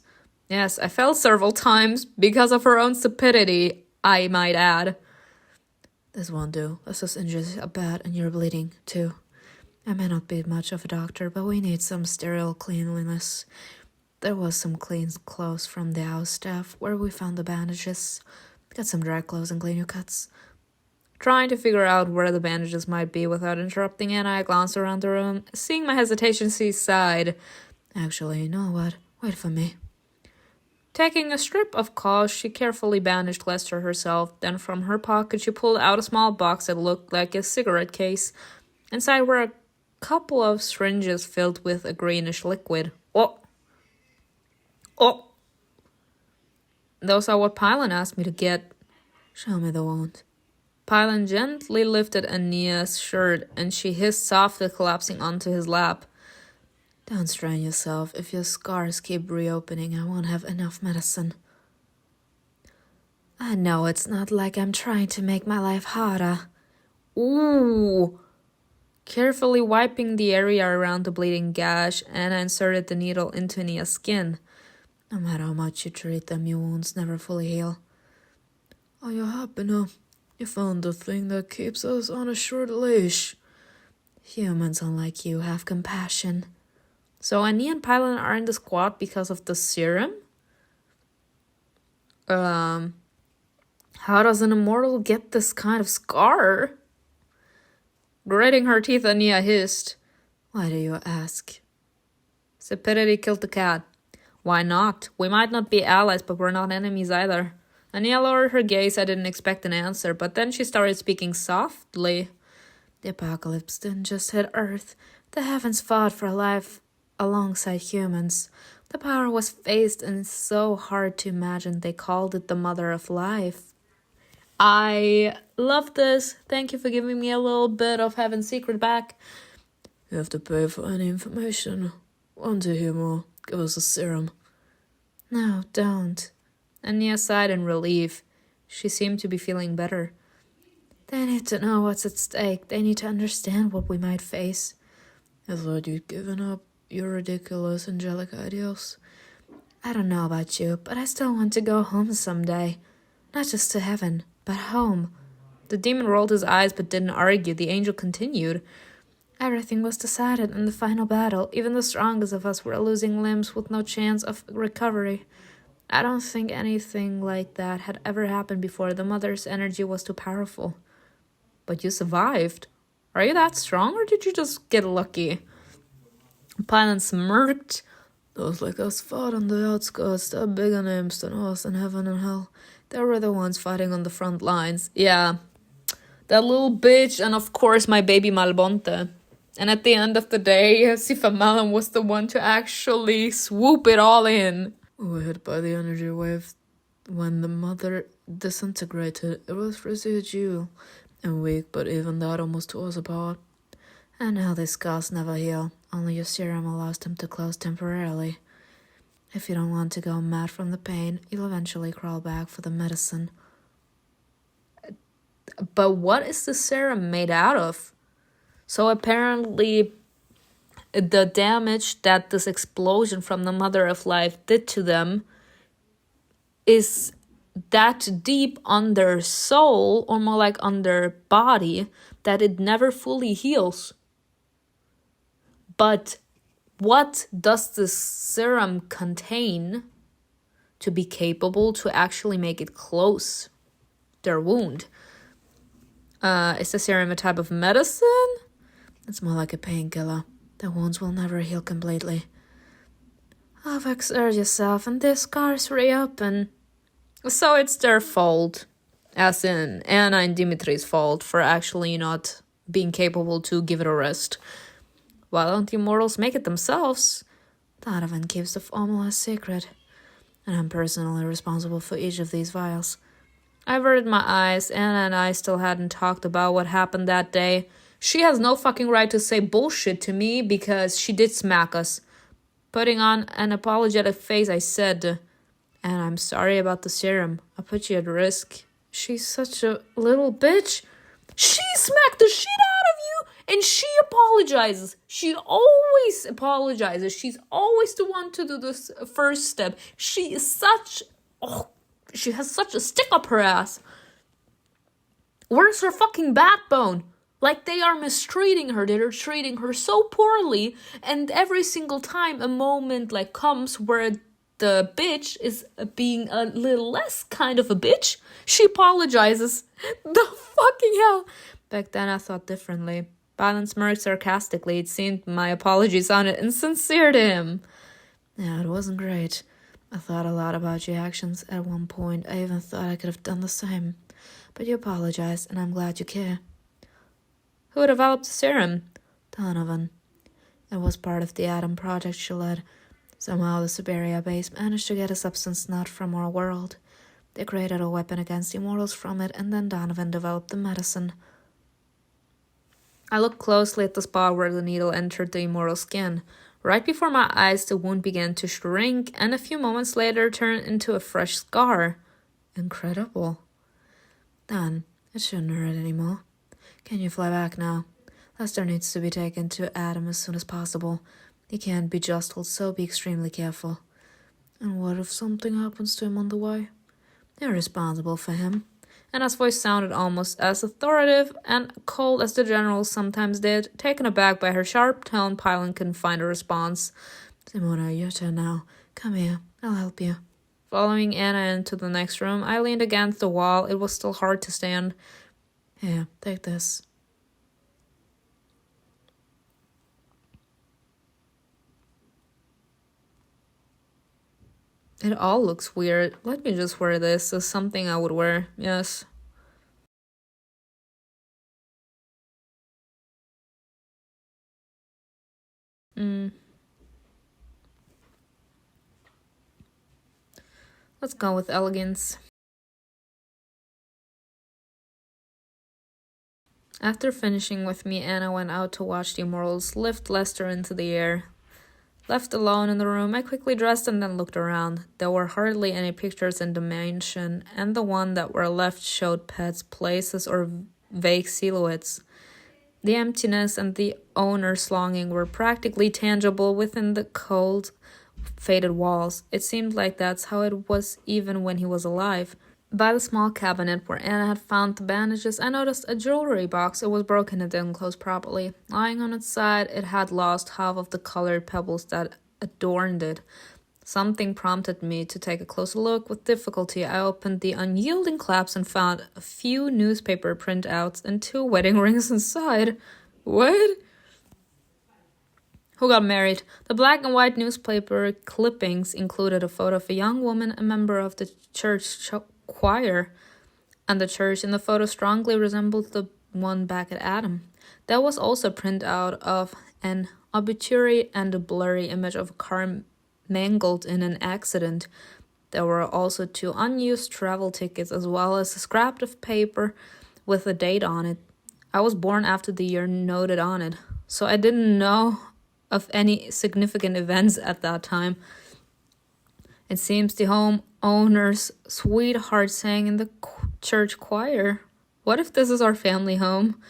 Yes, I fell several times because of her own stupidity, I might add. This won't do. This is injured a bad and you're bleeding, too. I may not be much of a doctor, but we need some sterile cleanliness. There was some clean clothes from the house staff where we found the bandages. Get some dry clothes and clean your cuts. Trying to figure out where the bandages might be without interrupting Anna, I glanced around the room. Seeing my hesitation, she sighed. Actually, you know what? Wait for me. Taking a strip of gauze, she carefully bandaged Lester herself. Then from her pocket, she pulled out a small box that looked like a cigarette case. Inside were a couple of syringes filled with a greenish liquid. Oh! Those are what Pylon asked me to get. Show me the wound. Pylon gently lifted Ania's shirt, and she hissed softly, collapsing onto his lap. Don't strain yourself. If your scars keep reopening, I won't have enough medicine. I know it's not like I'm trying to make my life harder. Ooh! Carefully wiping the area around the bleeding gash, Anna inserted the needle into Nia's skin. No matter how much you treat them, your wounds never fully heal. Are you happy now? You found the thing that keeps us on a short leash. Humans, unlike you, have compassion. So Ania and Pylon are in the squad because of the serum? How does an immortal get this kind of scar? Gritting her teeth, Ania hissed. Why do you ask? Stupidity killed the cat. Why not? We might not be allies, but we're not enemies either. Ania lowered her gaze. I didn't expect an answer, but then she started speaking softly. The apocalypse didn't just hit Earth. The heavens fought for life alongside humans. The power was faced and so hard to imagine they called it the mother of life. I love this. Thank you for giving me a little bit of Heaven's Secret back. You have to pay for any information. Want to hear more? Give us a serum. No, don't. Ania sighed in relief. She seemed to be feeling better. They need to know what's at stake. They need to understand what we might face. I thought you'd given up your ridiculous angelic ideals. I don't know about you, but I still want to go home someday. Not just to heaven, but home. The demon rolled his eyes but didn't argue. The angel continued. Everything was decided in the final battle. Even the strongest of us were losing limbs with no chance of recovery. I don't think anything like that had ever happened before. The mother's energy was too powerful. But you survived. Are you that strong, or did you just get lucky? Pylon smirked. Those like us fought on the outskirts. They're bigger names than us in heaven and hell. They were the ones fighting on the front lines. Yeah. That little bitch, and of course my baby Malbonte. And at the end of the day, Sifa Malan was the one to actually swoop it all in. We were hit by the energy wave. When the mother disintegrated, it was residual and weak, but even that almost tore us apart. And now these scars never heal. Only your serum allows them to close temporarily. If you don't want to go mad from the pain, you'll eventually crawl back for the medicine. But what is the serum made out of? So apparently, the damage that this explosion from the Mother of Life did to them is that deep on their soul, or more like on their body, that it never fully heals. But what does this serum contain to be capable to actually make it close their wound? Is the serum a type of medicine? It's more like a painkiller. The wounds will never heal completely. Overexert yourself and the scars reopen. So it's their fault. As in Anna and Dimitri's fault for actually not being capable to give it a rest. Why don't the immortals make it themselves? Donovan keeps the formula secret. And I'm personally responsible for each of these vials. I averted my eyes. Anna and I still hadn't talked about what happened that day. She has no fucking right to say bullshit to me because she did smack us. Putting on an apologetic face, I said, "And I'm sorry about the serum. I put you at risk." She's such a little bitch. She smacked the shit out of you and she apologizes. She always apologizes. She's always the one to do this first step. She is such... Oh, she has such a stick up her ass. Where's her fucking backbone? Like, they are mistreating her. They're treating her so poorly. And every single time a moment like comes where the bitch is being a little less kind of a bitch, she apologizes. The fucking hell. Back then I thought differently. Balin smirked sarcastically. It seemed my apology sounded insincere to him. Yeah, it wasn't great. I thought a lot about your actions at one point. I even thought I could have done the same. But you apologized, and I'm glad you care. Who developed the serum? Donovan. It was part of the Atom project she led. Somehow the Siberia base managed to get a substance not from our world. They created a weapon against the immortals from it, and then Donovan developed the medicine. I looked closely at the spot where the needle entered the immortal skin. Right before my eyes, the wound began to shrink, and a few moments later turned into a fresh scar. Incredible. Then, it shouldn't hurt anymore. Can you fly back now? Lester needs to be taken to Adam as soon as possible. He can't be jostled, so be extremely careful. And what if something happens to him on the way? You're responsible for him. Anna's voice sounded almost as authoritative and cold as the general sometimes did. Taken aback by her sharp tone, Pylon couldn't find a response. Simona, your turn now. Come here, I'll help you. Following Anna into the next room, I leaned against the wall. It was still hard to stand. Here, take this. It all looks weird. Let me just wear this as something I would wear. Yes. Let's go with elegance. After finishing with me, Anna went out to watch the immortals lift Lester into the air. Left alone in the room, I quickly dressed and then looked around. There were hardly any pictures in the mansion, and the one that were left showed pets, places, or vague silhouettes. The emptiness and the owner's longing were practically tangible within the cold, faded walls. It seemed like that's how it was even when he was alive. By the small cabinet where Anna had found the bandages, I noticed a jewelry box. It was broken and didn't close properly. Lying on its side, it had lost half of the colored pebbles that adorned it. Something prompted me to take a closer look. With difficulty, I opened the unyielding clasp and found a few newspaper printouts and 2 wedding rings inside. What? Who got married? The black and white newspaper clippings included a photo of a young woman, a member of the church choir, and the church in the photo strongly resembled the one back at Adam. There was also a printout of an obituary and a blurry image of a car mangled in an accident. There were also 2 unused travel tickets as well as a scrap of paper with a date on it. I was born after the year noted on it, so I didn't know of any significant events at that time. It seems the homeowner's sweetheart sang in the church choir. What if this is our family home?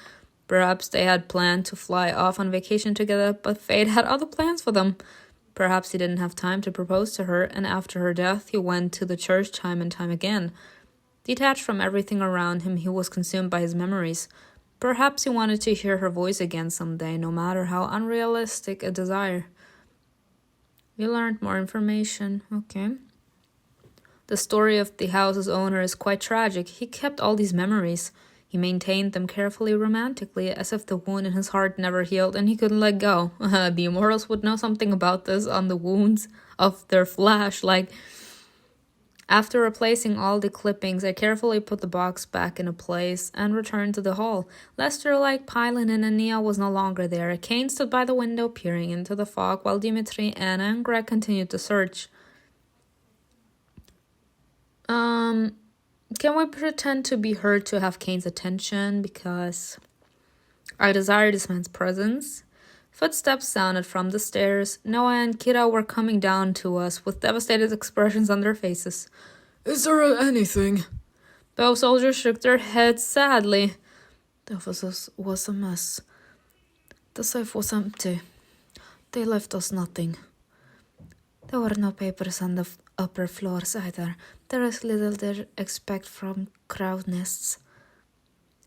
Perhaps they had planned to fly off on vacation together, but fate had other plans for them. Perhaps he didn't have time to propose to her, and after her death he went to the church time and time again. Detached from everything around him, he was consumed by his memories. Perhaps he wanted to hear her voice again someday, no matter how unrealistic a desire. We learned more information. Okay. The story of the house's owner is quite tragic. He kept all these memories. He maintained them carefully romantically, as if the wound in his heart never healed and he couldn't let go. The immortals would know something about this on the wounds of their flesh. After replacing all the clippings, I carefully put the box back into place and returned to the hall. Lester, like Pylon and Ania, was no longer there. Cain stood by the window, peering into the fog, while Dimitri, Anna, and Greg continued to search. Can we pretend to be heard to have Cain's attention? Because I desire this man's presence. Footsteps sounded from the stairs. Noah and Kira were coming down to us with devastated expressions on their faces. Is there anything? Both soldiers shook their heads sadly. The office was a mess. The safe was empty. They left us nothing. There were no papers on the upper floors either. There is little they expect from crowd nests.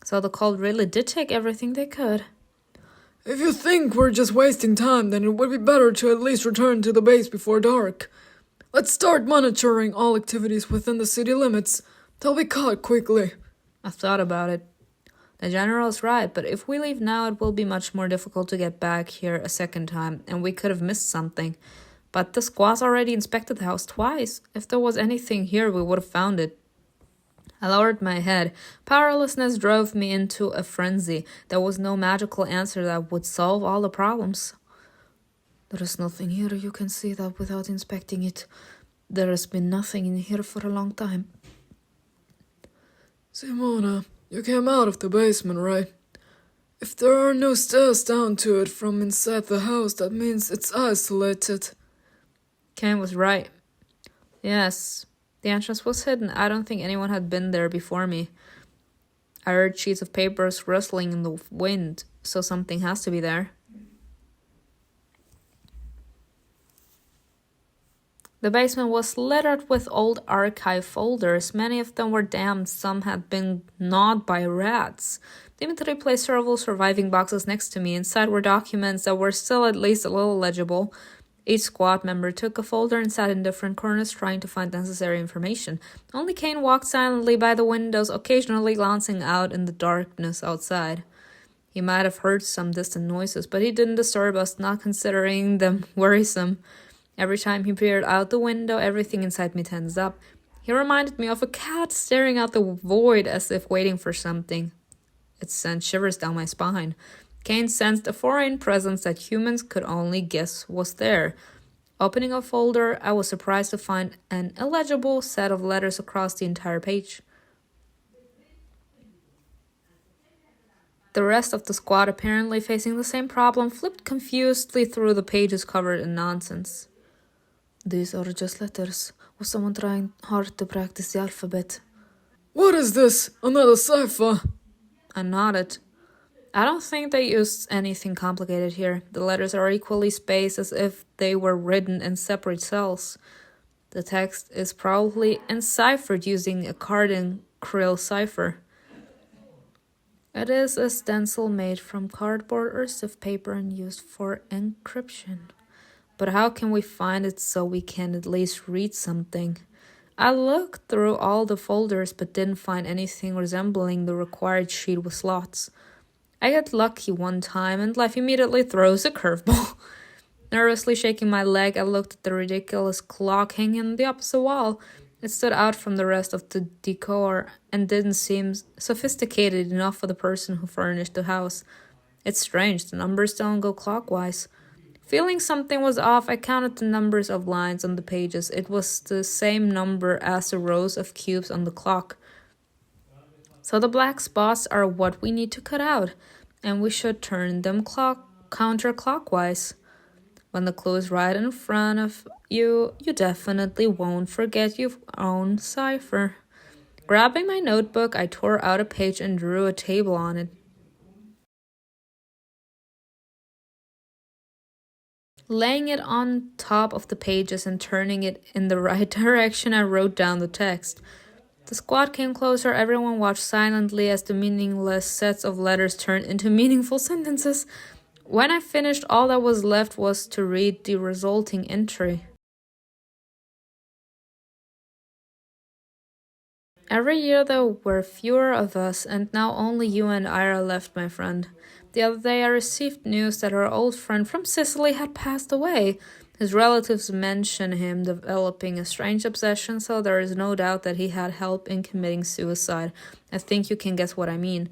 So the cult really did take everything they could. If you think we're just wasting time, then it would be better to at least return to the base before dark. Let's start monitoring all activities within the city limits. They'll be caught quickly. I've thought about it. The general's right, but if we leave now, it will be much more difficult to get back here a second time, and we could have missed something. But the squads already inspected the house twice. If there was anything here, we would have found it. I lowered my head. Powerlessness drove me into a frenzy. There was no magical answer that would solve all the problems. There is nothing here. You can see that without inspecting it. There has been nothing in here for a long time. Simona, you came out of the basement, right? If there are no stairs down to it from inside the house, that means it's isolated. Cain was right. Yes, the entrance was hidden. I don't think anyone had been there before me. I heard sheets of papers rustling in the wind, so something has to be there. The basement was littered with old archive folders. Many of them were damp, some had been gnawed by rats. Dimitri placed several surviving boxes next to me. Inside were documents that were still at least a little legible. Each squad member took a folder and sat in different corners trying to find necessary information. Only Cain walked silently by the windows, occasionally glancing out in the darkness outside. He might have heard some distant noises, but he didn't disturb us, not considering them worrisome. Every time he peered out the window, everything inside me tensed up. He reminded me of a cat staring out the void as if waiting for something. It sent shivers down my spine. Cain sensed a foreign presence that humans could only guess was there. Opening a folder, I was surprised to find an illegible set of letters across the entire page. The rest of the squad, apparently facing the same problem, flipped confusedly through the pages covered in nonsense. These are just letters. Was someone trying hard to practice the alphabet? What is this? Another cipher? I nodded. I don't think they used anything complicated here. The letters are equally spaced as if they were written in separate cells. The text is probably enciphered using a cardinal cipher. It is a stencil made from cardboard or stiff paper and used for encryption. But how can we find it so we can at least read something? I looked through all the folders but didn't find anything resembling the required sheet with slots. I got lucky one time and life immediately throws a curveball. Nervously shaking my leg, I looked at the ridiculous clock hanging on the opposite wall. It stood out from the rest of the decor and didn't seem sophisticated enough for the person who furnished the house. It's strange, the numbers don't go clockwise. Feeling something was off, I counted the numbers of lines on the pages. It was the same number as the rows of cubes on the clock. So the black spots are what we need to cut out, and we should turn them counterclockwise. When the clue is right in front of you, you definitely won't forget your own cipher. Grabbing my notebook, I tore out a page and drew a table on it. Laying it on top of the pages and turning it in the right direction, I wrote down the text. The squad came closer. Everyone watched silently as the meaningless sets of letters turned into meaningful sentences. When I finished, all that was left was to read the resulting entry. Every year there were fewer of us, and now only you and I are left, my friend. The other day I received news that our old friend from Sicily had passed away. His relatives mention him developing a strange obsession, so there is no doubt that he had help in committing suicide. I think you can guess what I mean.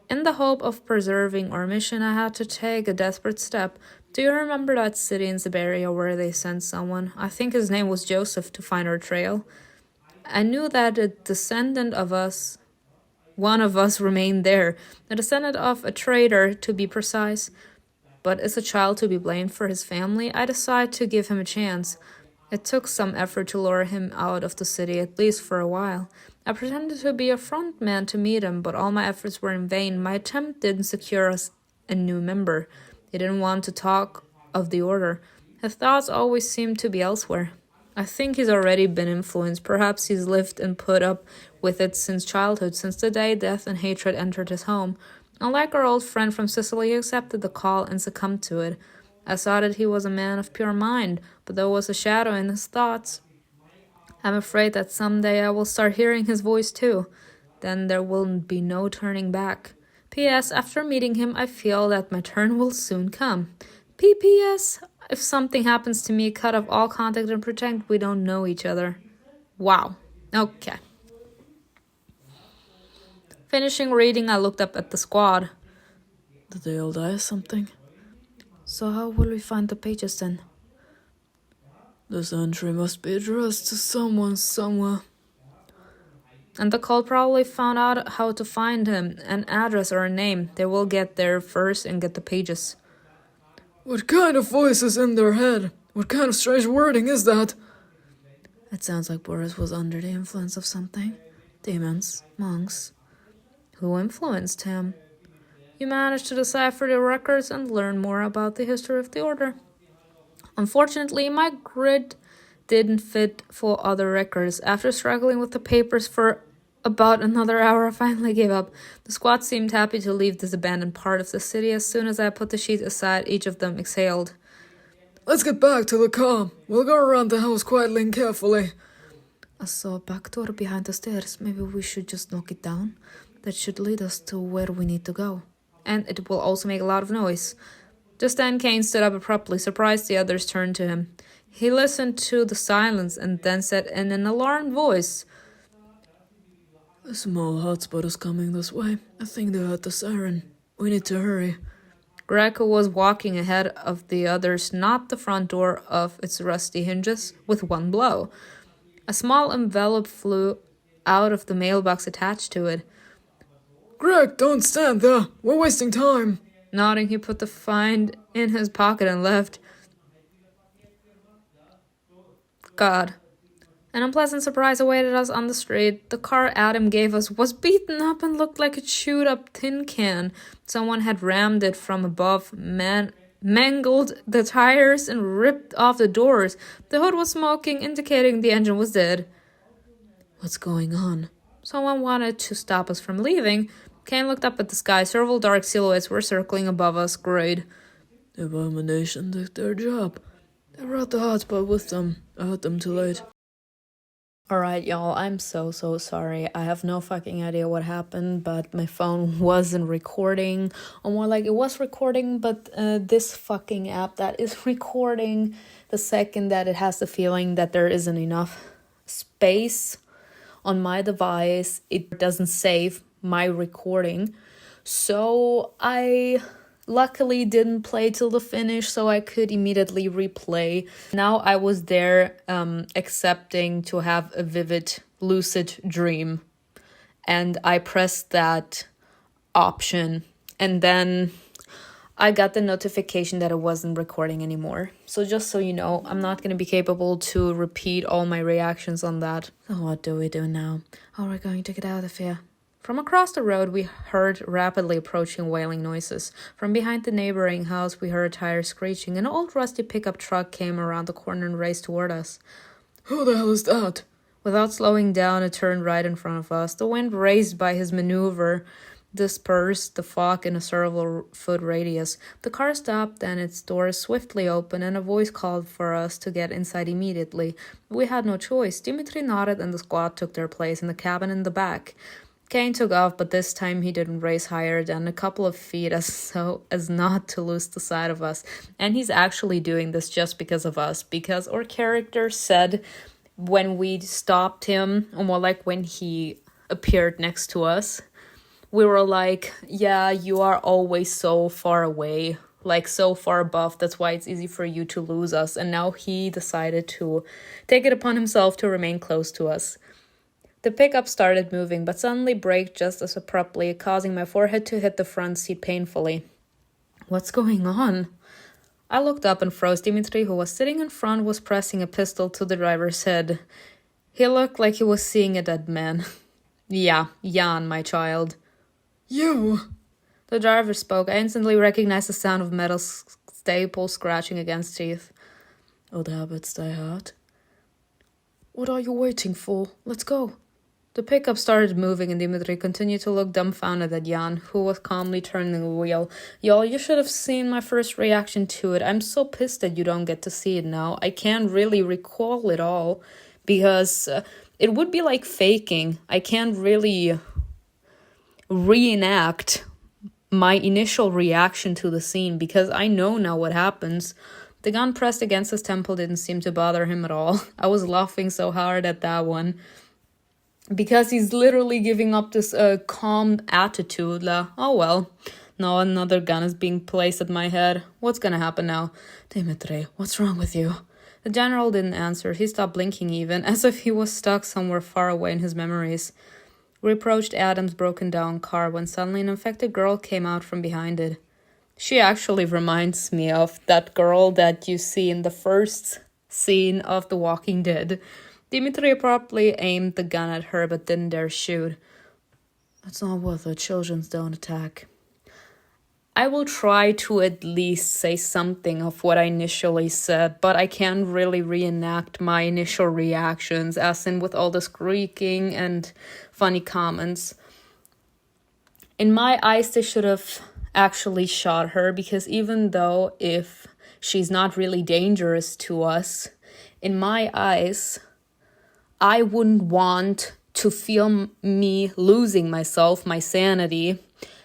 In the hope of preserving our mission, I had to take a desperate step. Do you remember that city in Siberia where they sent someone? I think his name was Joseph, to find our trail. I knew that a descendant of us, one of us, remained there, a descendant of a traitor, to be precise. But is a child to be blamed for his family? I decided to give him a chance. It took some effort to lure him out of the city, at least for a while. I pretended to be a front man to meet him, but all my efforts were in vain. My attempt didn't secure us a new member. He didn't want to talk of the order. His thoughts always seemed to be elsewhere. I think he's already been influenced. Perhaps he's lived and put up with it since childhood, since the day death and hatred entered his home. Unlike our old friend from Sicily, he accepted the call and succumbed to it. I saw that he was a man of pure mind, but there was a shadow in his thoughts. I'm afraid that someday I will start hearing his voice too. Then there will be no turning back. P.S. After meeting him, I feel that my turn will soon come. P.P.S. If something happens to me, cut off all contact and pretend we don't know each other. Wow. Okay. Finishing reading, I looked up at the squad. Did they all die or something? So how will we find the pages then? This entry must be addressed to someone somewhere. And the cult probably found out how to find him, an address or a name. They will get there first and get the pages. What kind of voice is in their head? What kind of strange wording is that? It sounds like Boris was under the influence of something. Demons, monks. Who influenced him? You managed to decipher the records and learn more about the history of the order. Unfortunately, my grid didn't fit for other records. After struggling with the papers for about another hour, I finally gave up. The squad seemed happy to leave this abandoned part of the city. As soon as I put the sheets aside, each of them exhaled. Let's get back to the car. We'll go around the house quietly and carefully. I saw a back door behind the stairs. Maybe we should just knock it down. That should lead us to where we need to go. And it will also make a lot of noise. Just then Cain stood up abruptly. Surprised, the others turned to him. He listened to the silence and then said in an alarmed voice, A small hotspot is coming this way. I think they heard the siren. We need to hurry. Greco was walking ahead of the others, knocked the front door off its rusty hinges with one blow. A small envelope flew out of the mailbox attached to it. Greg, don't stand there. We're wasting time. Nodding, he put the find in his pocket and left. God. An unpleasant surprise awaited us on the street. The car Adam gave us was beaten up and looked like a chewed-up tin can. Someone had rammed it from above, mangled the tires, and ripped off the doors. The hood was smoking, indicating the engine was dead. What's going on? Someone wanted to stop us from leaving. Cain looked up at the sky. Several dark silhouettes were circling above us. Great. The abomination did their job. They brought the hotspot with them. I heard them too late. Alright, y'all, I'm so sorry. I have no fucking idea what happened, but my phone wasn't recording. Or more like it was recording, but this fucking app that is recording, the second that it has the feeling that there isn't enough space on my device, it doesn't save my recording. So I Luckily, didn't play till the finish, so I could immediately replay. Now I was there accepting to have a vivid, lucid dream. And I pressed that option. And then I got the notification that it wasn't recording anymore. So just so you know, I'm not going to be capable to repeat all my reactions on that. So what do we do now? How are we going to get out of here? From across the road, we heard rapidly approaching wailing noises. From behind the neighboring house, we heard tires screeching. An old rusty pickup truck came around the corner and raced toward us. Who the hell is that? Without slowing down, it turned right in front of us. The wind, raised by his maneuver, dispersed the fog in a several-foot radius. The car stopped and its doors swiftly opened, and a voice called for us to get inside immediately. We had no choice. Dimitri nodded and the squad took their place in the cabin in the back. Cain took off, but this time he didn't race higher than a couple of feet as not to lose the sight of us. And he's actually doing this just because of us, because our character said when we stopped him, or more like when he appeared next to us, we were like, yeah, you are always so far away, like so far above, that's why it's easy for you to lose us. And now he decided to take it upon himself to remain close to us. The pickup started moving, but suddenly braked just as abruptly, causing my forehead to hit the front seat painfully. What's going on? I looked up and froze. Dimitri, who was sitting in front, was pressing a pistol to the driver's head. He looked like he was seeing a dead man. Yeah, Jan, my child. You! The driver spoke. I instantly recognized the sound of metal staples scratching against teeth. Old habits die hard. What are you waiting for? Let's go. The pickup started moving and Dimitri continued to look dumbfounded at Jan, who was calmly turning the wheel. Y'all, you should have seen my first reaction to it. I'm so pissed that you don't get to see it now. I can't really recall it all because it would be like faking. I can't really reenact my initial reaction to the scene because I know now what happens. The gun pressed against his temple didn't seem to bother him at all. I was laughing so hard at that one. Because he's literally giving up this calm attitude. Oh well, now another gun is being placed at my head. What's gonna happen now? Dimitri, what's wrong with you? The general didn't answer. He stopped blinking even, as if he was stuck somewhere far away in his memories. We approached Adam's broken down car when suddenly an infected girl came out from behind it. She actually reminds me of that girl that you see in the first scene of The Walking Dead. Dimitri abruptly aimed the gun at her but didn't dare shoot. It's not worth it. Children don't attack. I will try to at least say something of what I initially said, but I can't really reenact my initial reactions, as in with all the squeaking and funny comments. In my eyes, they should have actually shot her, because even though if she's not really dangerous to us, in my eyes, I wouldn't want to feel me losing myself, my sanity,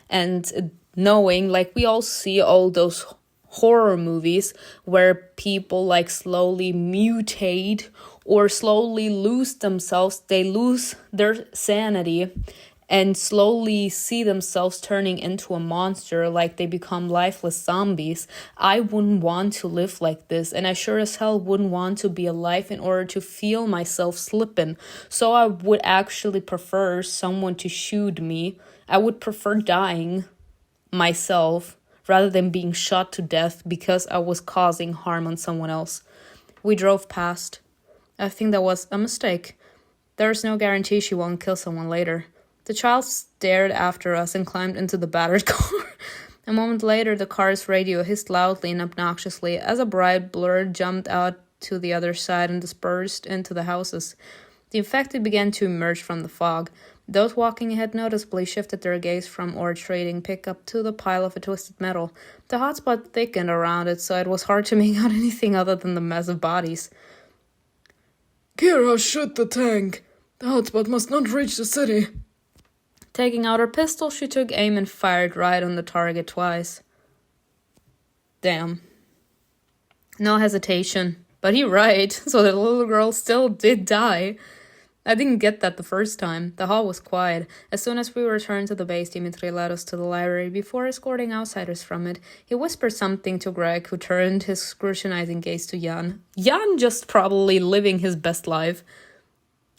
and knowing, like we all see all those horror movies where people like slowly mutate or slowly lose themselves, they lose their sanity and slowly see themselves turning into a monster, like they become lifeless zombies. I wouldn't want to live like this, and I sure as hell wouldn't want to be alive in order to feel myself slipping. So I would actually prefer someone to shoot me. I would prefer dying myself rather than being shot to death because I was causing harm on someone else. We drove past. I think that was a mistake. There's no guarantee she won't kill someone later. The child stared after us and climbed into the battered car. A moment later, the car's radio hissed loudly and obnoxiously as a bright blur jumped out to the other side and dispersed into the houses. The infected began to emerge from the fog. Those walking ahead noticeably shifted their gaze from our trading pickup to the pile of twisted metal. The hotspot thickened around it, so it was hard to make out anything other than the mess of bodies. Kira, shoot the tank. The hotspot must not reach the city. Taking out her pistol, she took aim and fired right on the target twice. Damn. No hesitation. But he right, so the little girl still did die. I didn't get that the first time. The hall was quiet. As soon as we returned to the base, Dimitri led us to the library before escorting outsiders from it. He whispered something to Greg, who turned his scrutinizing gaze to Jan. Jan just probably living his best life.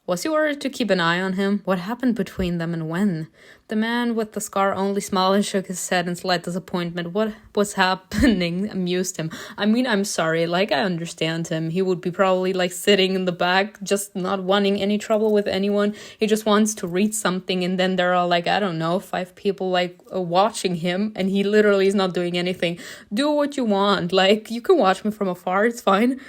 Was he ordered to keep an eye on him? What happened between them and when? The man with the scar only smiled and shook his head in slight disappointment. What was happening amused him. I mean, I'm sorry, I understand him. He would be probably sitting in the back, just not wanting any trouble with anyone. He just wants to read something, and then there are I don't know, 5 people watching him, and he literally is not doing anything. Do what you want. You can watch me from afar, it's fine.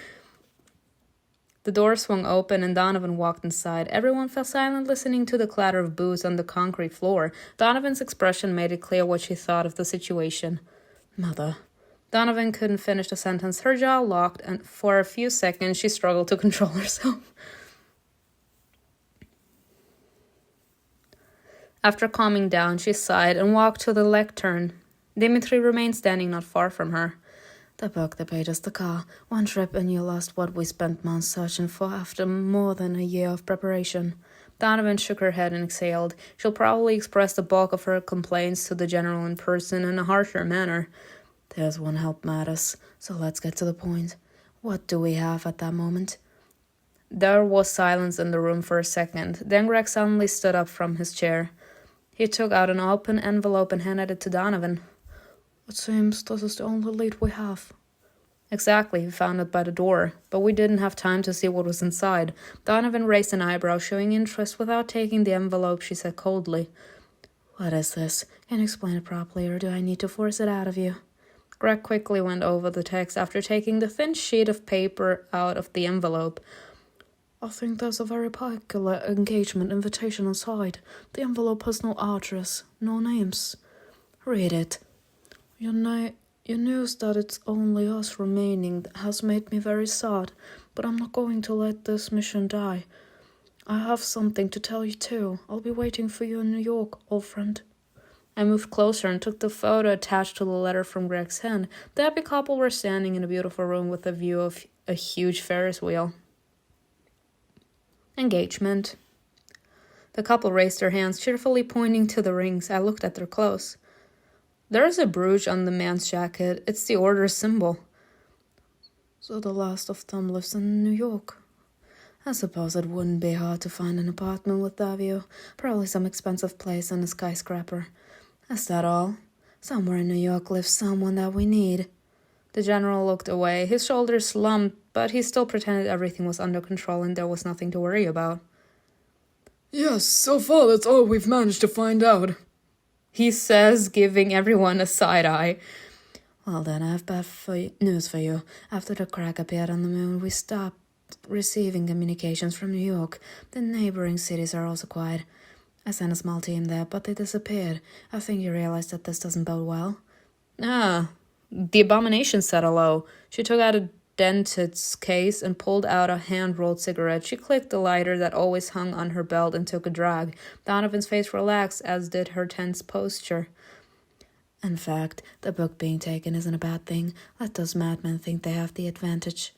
The door swung open and Donovan walked inside. Everyone fell silent, listening to the clatter of boots on the concrete floor. Donovan's expression made it clear what she thought of the situation. Mother. Donovan couldn't finish the sentence. Her jaw locked, and for a few seconds she struggled to control herself. After calming down, she sighed and walked to the lectern. Dimitri remained standing not far from her. The book, the pages, the car. One trip and you lost what we spent months searching for after more than a year of preparation. Donovan shook her head and exhaled. She'll probably express the bulk of her complaints to the general in person in a harsher manner. There's one help matters, so let's get to the point. What do we have at that moment? There was silence in the room for a second. Then Greg suddenly stood up from his chair. He took out an open envelope and handed it to Donovan. It seems this is the only lead we have. Exactly, we found it by the door, but we didn't have time to see what was inside. Donovan raised an eyebrow, showing interest. Without taking the envelope, she said coldly, What is this? Can you explain it properly, or do I need to force it out of you? Greg quickly went over the text after taking the thin sheet of paper out of the envelope. I think there's a very particular engagement invitation inside. The envelope has no address, no names. Read it. Your news that it's only us remaining has made me very sad, but I'm not going to let this mission die. I have something to tell you too. I'll be waiting for you in New York, old friend. I moved closer and took the photo attached to the letter from Greg's hand. The happy couple were standing in a beautiful room with a view of a huge Ferris wheel. Engagement. The couple raised their hands, cheerfully pointing to the rings. I looked at their clothes. There is a brooch on the man's jacket. It's the order's symbol. So the last of them lives in New York. I suppose it wouldn't be hard to find an apartment with that view. Probably some expensive place in a skyscraper. Is that all? Somewhere in New York lives someone that we need. The general looked away. His shoulders slumped, but he still pretended everything was under control and there was nothing to worry about. Yes, so far that's all we've managed to find out, he says, giving everyone a side eye. Well then, I have bad news for you. After the crack appeared on the moon, we stopped receiving communications from New York. The neighboring cities are also quiet. I sent a small team there, but they disappeared. I think you realize that this doesn't bode well. The abomination said hello. She took out a dentist's case and pulled out a hand-rolled cigarette. She clicked the lighter that always hung on her belt and took a drag. Donovan's face relaxed, as did her tense posture. In fact, the book being taken isn't a bad thing. Let those madmen think they have the advantage.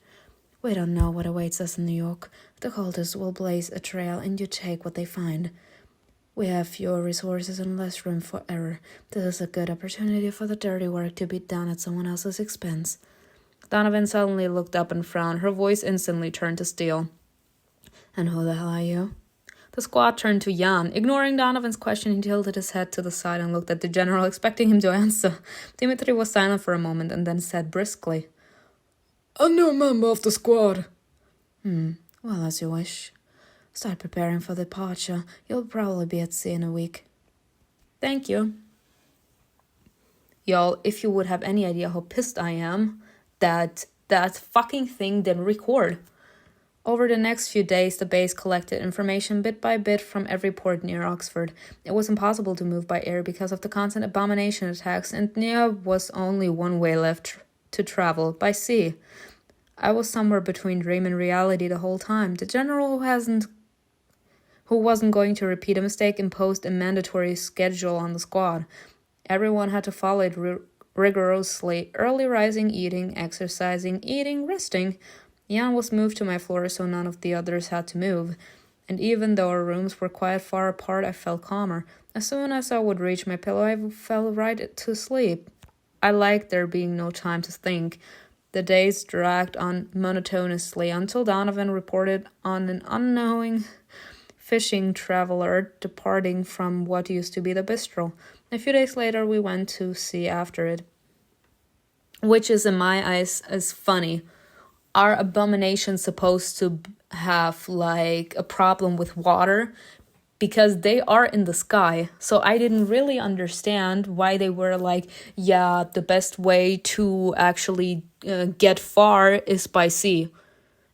We don't know what awaits us in New York. The cultists will blaze a trail and you take what they find. We have fewer resources and less room for error. This is a good opportunity for the dirty work to be done at someone else's expense. Donovan suddenly looked up and frowned. Her voice instantly turned to steel. And who the hell are you? The squad turned to Jan. Ignoring Donovan's question, he tilted his head to the side and looked at the general, expecting him to answer. Dimitri was silent for a moment and then said briskly, A new member of the squad. Well, as you wish. Start preparing for departure. You'll probably be at sea in a week. Thank you. Y'all, if you would have any idea how pissed I am that fucking thing didn't record. Over the next few days, the base collected information bit by bit from every port near Oxford. It was impossible to move by air because of the constant abomination attacks, and there was only one way left to travel, by sea. I was somewhere between dream and reality the whole time. The general who wasn't going to repeat a mistake imposed a mandatory schedule on the squad. Everyone had to follow it rigorously. Early rising, eating, exercising, eating, resting. Jan was moved to my floor so none of the others had to move. And even though our rooms were quite far apart, I felt calmer. As soon as I would reach my pillow, I fell right to sleep. I liked there being no time to think. The days dragged on monotonously until Donovan reported on an unknowing fishing traveler departing from what used to be the bistro. A few days later, we went to see after it, which is in my eyes is funny. Are abominations supposed to have like a problem with water? Because they are in the sky. So I didn't really understand why they were like, yeah, the best way to actually get far is by sea.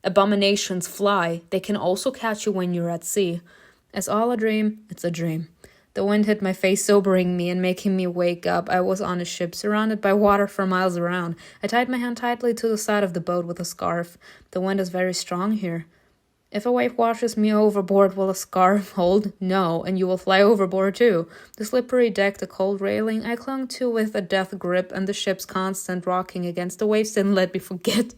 Abominations fly. They can also catch you when you're at sea. It's all a dream. It's a dream. The wind hit my face, sobering me and making me wake up. I was on a ship, surrounded by water for miles around. I tied my hand tightly to the side of the boat with a scarf. The wind is very strong here. If a wave washes me overboard, will a scarf hold? No, and you will fly overboard too. The slippery deck, the cold railing, I clung to with a death grip, and the ship's constant rocking against the waves didn't let me forget.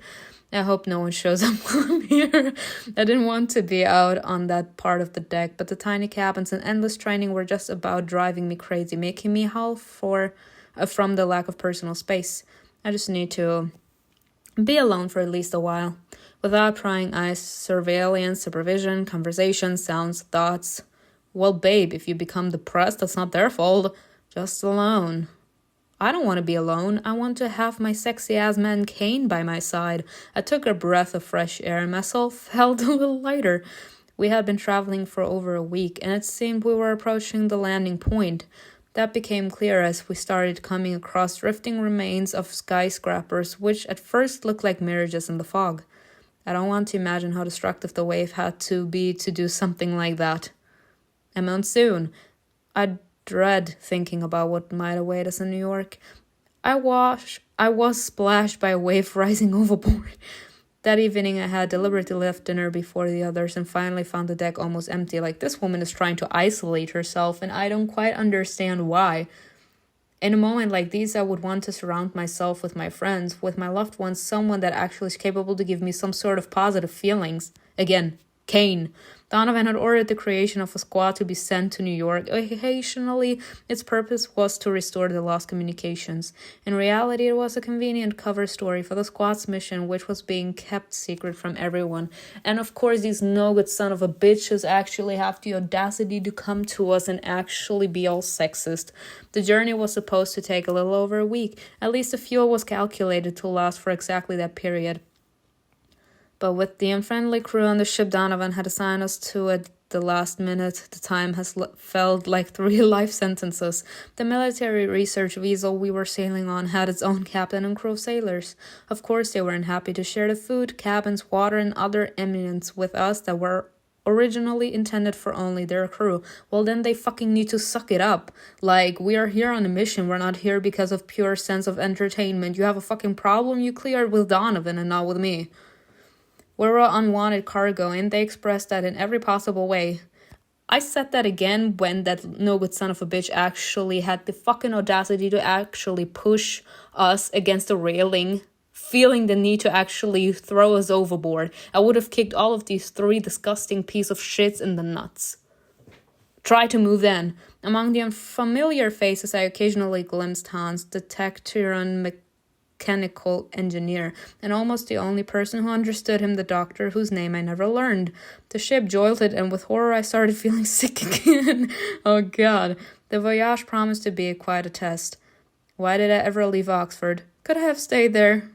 I hope no one shows up while I'm here. I didn't want to be out on that part of the deck, but the tiny cabins and endless training were just about driving me crazy, making me howl from the lack of personal space. I just need to be alone for at least a while. Without prying eyes, surveillance, supervision, conversation, sounds, thoughts. Well, babe, if you become depressed, that's not their fault. Just alone. I don't want to be alone. I want to have my sexy-ass man Cain by my side. I took a breath of fresh air and my soul felt a little lighter. We had been traveling for over a week, and it seemed we were approaching the landing point. That became clear as we started coming across drifting remains of skyscrapers, which at first looked like mirages in the fog. I don't want to imagine how destructive the wave had to be to do something like that. A monsoon. I dread thinking about what might await us in New York. I was splashed by a wave rising overboard. That evening I had deliberately left dinner before the others and finally found the deck almost empty, like this woman is trying to isolate herself, and I don't quite understand why. In a moment like these, I would want to surround myself with my friends, with my loved ones, someone that actually is capable to give me some sort of positive feelings. Again, Cain. Donovan had ordered the creation of a squad to be sent to New York. Occasionally, its purpose was to restore the lost communications. In reality, it was a convenient cover story for the squad's mission, which was being kept secret from everyone. And of course, these no-good son of a bitches actually have the audacity to come to us and actually be all sexist. The journey was supposed to take a little over a week. At least the fuel was calculated to last for exactly that period. But with the unfriendly crew on the ship Donovan had assigned us to at the last minute, the time has felt like 3 life sentences. The military research vessel we were sailing on had its own captain and crew of sailors. Of course, they weren't happy to share the food, cabins, water, and other amenities with us that were originally intended for only their crew. Well, then they fucking need to suck it up. Like, we are here on a mission. We're not here because of pure sense of entertainment. You have a fucking problem, you clear it with Donovan and not with me. We were unwanted cargo, and they expressed that in every possible way. I said that again when that no-good son of a bitch actually had the fucking audacity to actually push us against the railing, feeling the need to actually throw us overboard. I would have kicked all of these 3 disgusting pieces of shits in the nuts. Try to move then. Among the unfamiliar faces, I occasionally glimpsed Hans, the tech-tyrant mechanical engineer, and almost the only person who understood him, the doctor, whose name I never learned. The ship jolted, and with horror I started feeling sick again. Oh god. The Voyage promised to be quite a test. Why did I ever leave Oxford? Could I have stayed there?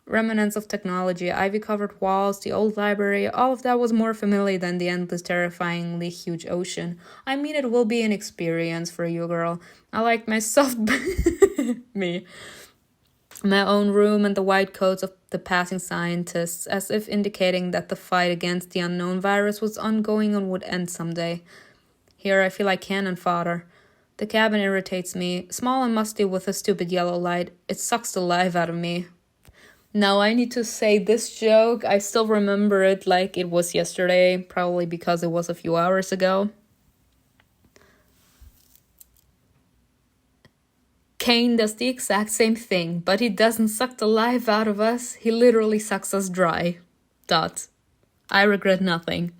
Remnants of technology, ivy-covered walls, the old library, all of that was more familiar than the endless, terrifyingly huge ocean. I mean, it will be an experience for you, girl. I like my soft... me. My own room and the white coats of the passing scientists, as if indicating that the fight against the unknown virus was ongoing and would end someday. Here I feel like cannon fodder. The cabin irritates me, small and musty with a stupid yellow light. It sucks the life out of me. Now I need to say this joke, I still remember it like it was yesterday, probably because it was a few hours ago. Cain does the exact same thing, but he doesn't suck the life out of us, he literally sucks us dry. Dot. I regret nothing.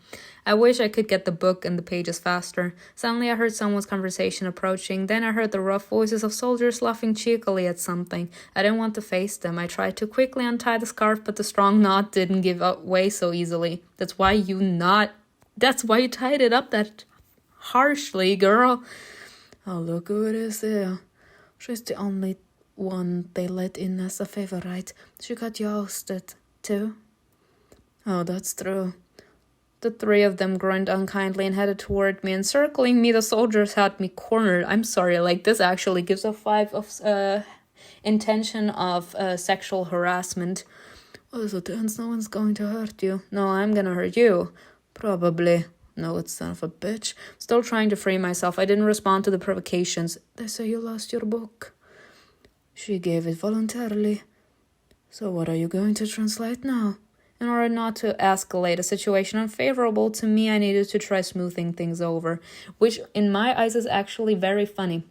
I wish I could get the book and the pages faster. Suddenly I heard someone's conversation approaching. Then I heard the rough voices of soldiers laughing cheekily at something. I didn't want to face them. I tried to quickly untie the scarf, but the strong knot didn't give way so easily. That's why you tied it up that harshly, girl. Oh, look who it is there. She's the only one they let in as a favorite. She got jousted, too. Oh, that's true. The three of them groaned unkindly and headed toward me. Encircling me, the soldiers had me cornered. I'm sorry, this actually gives a 5 of intention of sexual harassment. Oh, so turns no one's going to hurt you. No, I'm gonna hurt you. Probably. No, it's son of a bitch. Still trying to free myself, I didn't respond to the provocations. They say you lost your book. She gave it voluntarily. So what are you going to translate now? In order not to escalate a situation unfavorable to me, I needed to try smoothing things over, which in my eyes is actually very funny.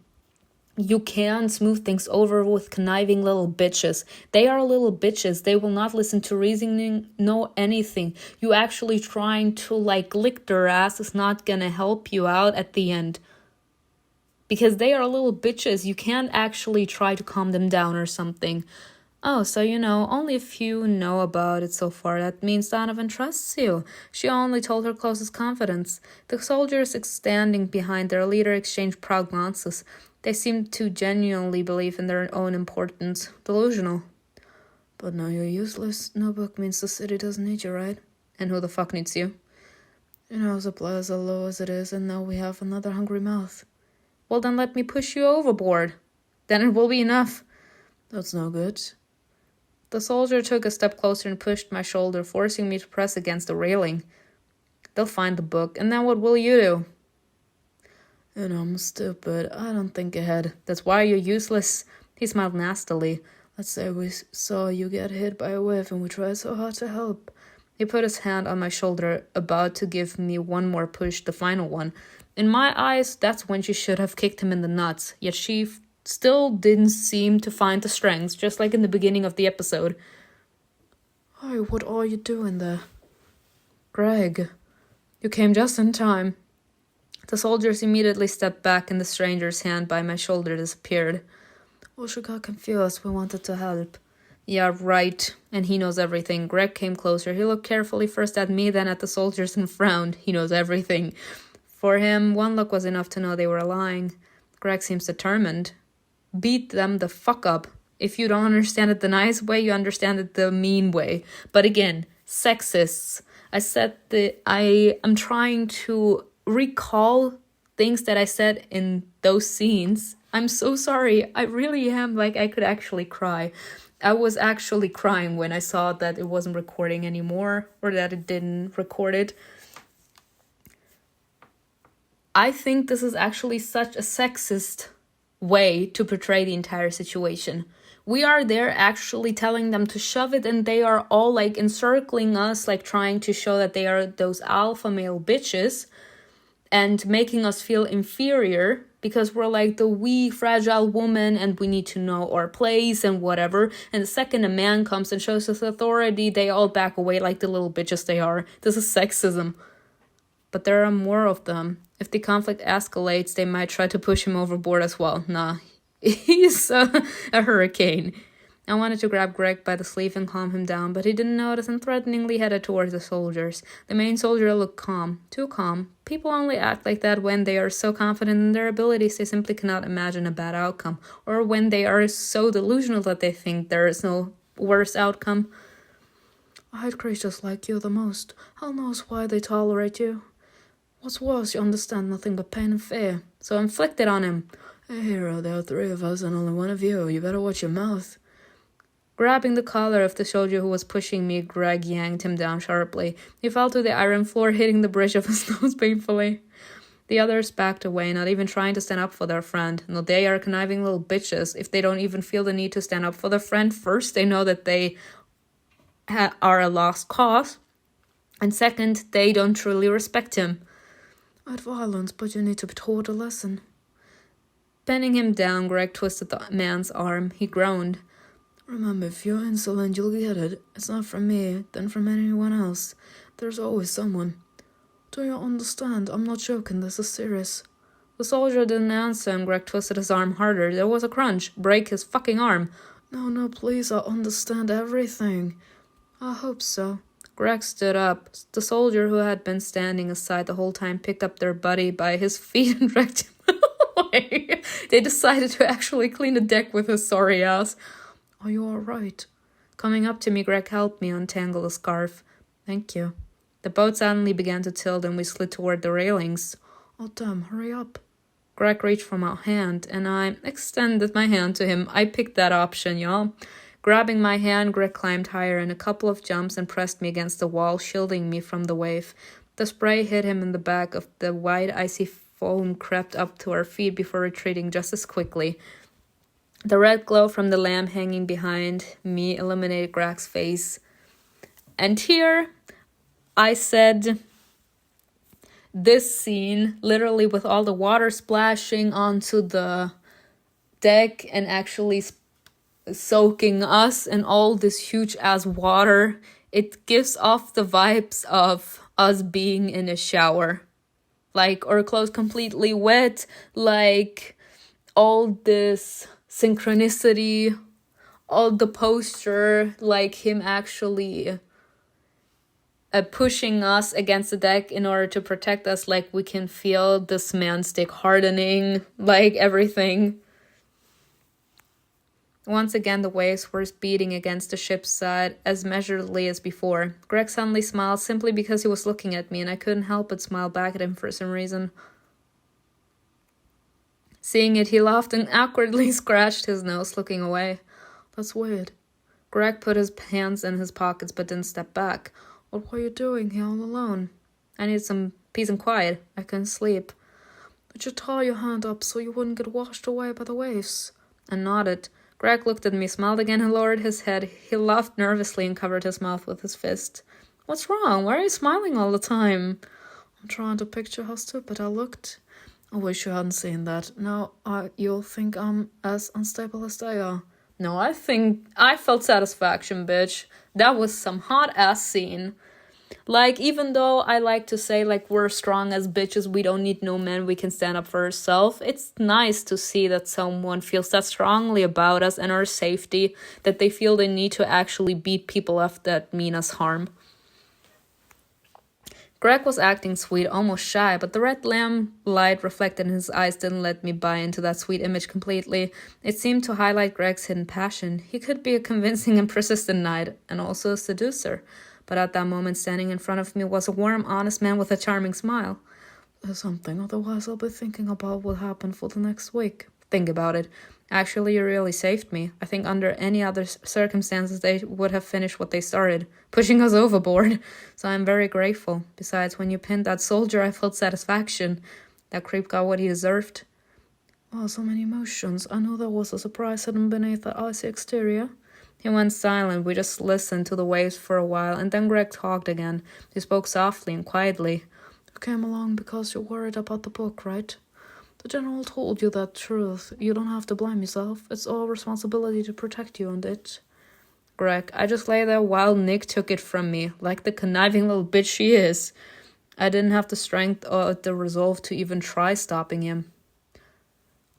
You can't smooth things over with conniving little bitches. They are little bitches. They will not listen to reasoning, no anything. You actually trying to lick their ass is not gonna help you out at the end. Because they are little bitches. You can't actually try to calm them down or something. Oh, so only a few know about it so far. That means Donovan trusts you. She only told her closest confidants. The soldiers standing behind their leader exchanged proud glances. They seemed to genuinely believe in their own importance. Delusional. But now you're useless. No book means the city doesn't need you, right? And who the fuck needs you? Supply is as low as it is, and now we have another hungry mouth. Well, then let me push you overboard. Then it will be enough. That's no good. The soldier took a step closer and pushed my shoulder, forcing me to press against the railing. They'll find the book, and then what will you do? I'm stupid. I don't think ahead. That's why you're useless. He smiled nastily. Let's say we saw you get hit by a wave and we tried so hard to help. He put his hand on my shoulder, about to give me one more push, the final one. In my eyes, that's when she should have kicked him in the nuts, yet she still didn't seem to find the strength, just like in the beginning of the episode. Hey, what are you doing there? Greg, you came just in time. The soldiers immediately stepped back and the stranger's hand by my shoulder disappeared. Well, she got confused. We wanted to help. Yeah, right. And he knows everything. Greg came closer. He looked carefully first at me, then at the soldiers and frowned. He knows everything. For him, one look was enough to know they were lying. Greg seems determined. Beat them the fuck up. If you don't understand it the nice way, you understand it the mean way. But again, sexists. I said that I am trying to recall things that I said in those scenes. I'm so sorry. I really am. I could actually cry. I was actually crying when I saw that it wasn't recording anymore, or that it didn't record it. I think this is actually such a sexist way to portray the entire situation. We are there actually telling them to shove it, and they are all encircling us, trying to show that they are those alpha male bitches and making us feel inferior because we're the weak, fragile woman and we need to know our place and whatever. And the second a man comes and shows us authority, they all back away like the little bitches they are. This is sexism. But there are more of them. If the conflict escalates, they might try to push him overboard as well. Nah, he's a hurricane. I wanted to grab Greg by the sleeve and calm him down, but he didn't notice and threateningly headed towards the soldiers. The main soldier looked calm. Too calm. People only act like that when they are so confident in their abilities they simply cannot imagine a bad outcome, or when they are so delusional that they think there is no worse outcome. I hate creatures like you the most. Hell knows why they tolerate you. What's worse, you understand nothing but pain and fear. So inflict it on him. Hey, hero, there are 3 of us and only one of you. You better watch your mouth. Grabbing the collar of the soldier who was pushing me, Greg yanked him down sharply. He fell to the iron floor, hitting the bridge of his nose painfully. The others backed away, not even trying to stand up for their friend. No, they are conniving little bitches. If they don't even feel the need to stand up for their friend, first, they know that they are a lost cause. And second, they don't truly respect him. I'd violence, but you need to be taught a lesson. Pinning him down, Greg twisted the man's arm. He groaned. Remember, if you're insolent, you'll get it. It's not from me, then from anyone else. There's always someone. Do you understand? I'm not joking, this is serious. The soldier didn't answer and Greg twisted his arm harder. There was a crunch. Break his fucking arm. No, please, I understand everything. I hope so. Greg stood up. The soldier who had been standing aside the whole time picked up their buddy by his feet and dragged him away. They decided to actually clean the deck with his sorry ass. Are you alright? Coming up to me, Greg helped me untangle the scarf. Thank you. The boat suddenly began to tilt and we slid toward the railings. Oh damn, hurry up. Greg reached for my hand and I extended my hand to him. I picked that option, y'all. Grabbing my hand, Greg climbed higher in a couple of jumps and pressed me against the wall, shielding me from the wave. The spray hit him in the back of the white icy foam crept up to our feet before retreating just as quickly. The red glow from the lamp hanging behind me illuminated Greg's face. And here I said, this scene, literally with all the water splashing onto the deck and actually soaking us in all this huge ass water, it gives off the vibes of us being in a shower. Like our clothes completely wet, like all this synchronicity, all the posture, like him actually pushing us against the deck in order to protect us, like we can feel this man's dick hardening, like everything. Once again, the waves were beating against the ship's side as measuredly as before. Greg suddenly smiled simply because he was looking at me, and I couldn't help but smile back at him for some reason. Seeing it, he laughed and awkwardly scratched his nose, looking away. That's weird. Greg put his hands in his pockets but didn't step back. What were you doing here all alone? I needed some peace and quiet. I couldn't sleep. Did you tie your hand up so you wouldn't get washed away by the waves? I nodded. Greg looked at me, smiled again, and lowered his head. He laughed nervously and covered his mouth with his fist. What's wrong? Why are you smiling all the time? I'm trying to picture how stupid I looked. I wish you hadn't seen that. Now you'll think I'm as unstable as they are. No, I think I felt satisfaction, bitch. That was some hot-ass scene. Like, even though I like to say, like, we're strong as bitches, we don't need no men, we can stand up for ourselves, it's nice to see that someone feels that strongly about us and our safety, that they feel they need to actually beat people up that mean us harm. Greg was acting sweet, almost shy, but the red lamp light reflected in his eyes didn't let me buy into that sweet image completely. It seemed to highlight Greg's hidden passion. He could be a convincing and persistent knight, and also a seducer. But at that moment, standing in front of me was a warm, honest man with a charming smile. There's something, otherwise I'll be thinking about what happened for the next week. Think about it. Actually, you really saved me. I think under any other circumstances, they would have finished what they started, pushing us overboard. So I'm very grateful. Besides, when you pinned that soldier, I felt satisfaction. That creep got what he deserved. Oh, so many emotions. I know there was a surprise hidden beneath the icy exterior. He went silent. We just listened to the waves for a while, and then Greg talked again. He spoke softly and quietly. You came along because you're worried about the book, right? The general told you that truth. You don't have to blame yourself. It's our responsibility to protect you and it. Greg, I just lay there while Nick took it from me, like the conniving little bitch she is. I didn't have the strength or the resolve to even try stopping him.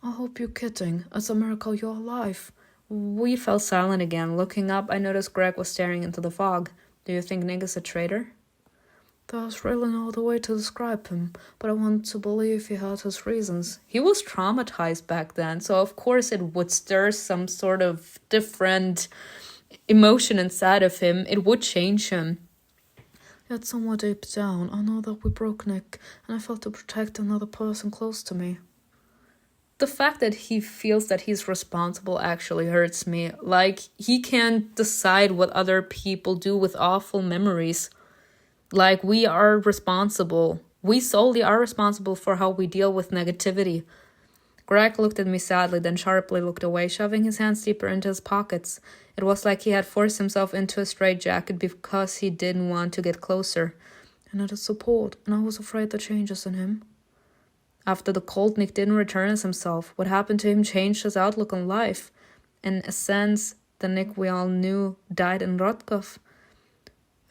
I hope you're kidding. It's a miracle you're alive. We fell silent again. Looking up, I noticed Greg was staring into the fog. Do you think Nick is a traitor? There's really no other way to describe him, but I want to believe he had his reasons. He was traumatized back then, so of course it would stir some sort of different emotion inside of him. It would change him. Yet somewhere deep down, I know that we broke Nick, and I felt to protect another person close to me. The fact that he feels that he's responsible actually hurts me. Like, he can't decide what other people do with awful memories. Like, we are responsible. We solely are responsible for how we deal with negativity. Greg looked at me sadly, then sharply looked away, shoving his hands deeper into his pockets. It was like he had forced himself into a straitjacket because he didn't want to get closer. I needed support, and I was afraid the changes in him. After the cold, Nick didn't return as himself. What happened to him changed his outlook on life. In a sense, the Nick we all knew died in Rotkov.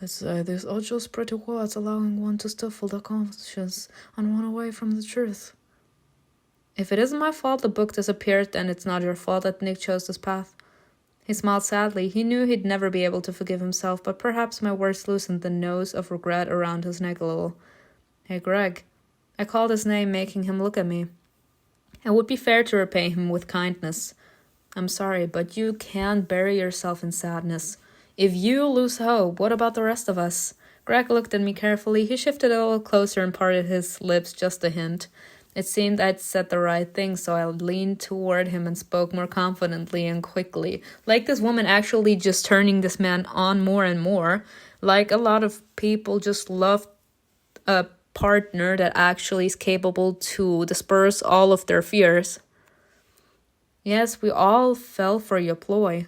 I'd say these are just pretty words allowing one to stifle their conscience and run away from the truth. If it isn't my fault the book disappeared, then it's not your fault that Nick chose this path. He smiled sadly. He knew he'd never be able to forgive himself, but perhaps my words loosened the nose of regret around his neck a little. Hey, Greg. I called his name, making him look at me. It would be fair to repay him with kindness. I'm sorry, but you can't bury yourself in sadness. If you lose hope, what about the rest of us? Greg looked at me carefully. He shifted a little closer and parted his lips just a hint. It seemed I'd said the right thing, so I leaned toward him and spoke more confidently and quickly. Like this woman actually just turning this man on more and more. Like a lot of people just love a partner that actually is capable to disperse all of their fears. Yes, we all fell for your ploy.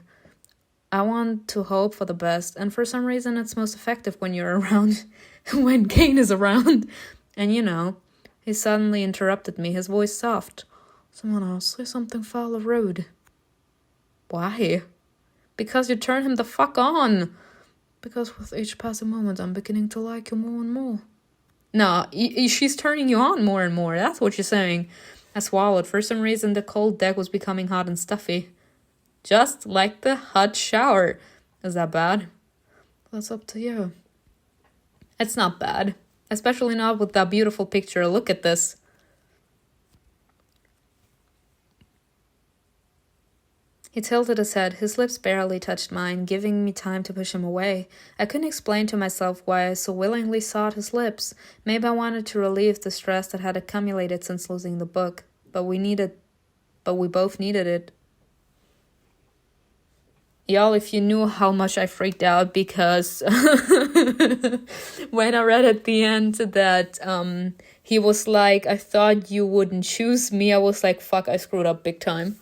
I want to hope for the best, and for some reason it's most effective when you're around, when Cain is around. And you know, he suddenly interrupted me, his voice soft. Someone else say something foul or rude. Why? Because you turn him the fuck on. Because with each passing moment I'm beginning to like you more and more. No, she's turning you on more and more, that's what you're saying. I swallowed. For some reason the cold deck was becoming hot and stuffy. Just like the hot shower. Is that bad? That's up to you. It's not bad. Especially not with that beautiful picture. Look at this. He tilted his head. His lips barely touched mine, giving me time to push him away. I couldn't explain to myself why I so willingly sought his lips. Maybe I wanted to relieve the stress that had accumulated since losing the book. But we both needed it. Y'all, if you knew how much I freaked out because when I read at the end that he was like, I thought you wouldn't choose me, I was like, fuck, I screwed up big time.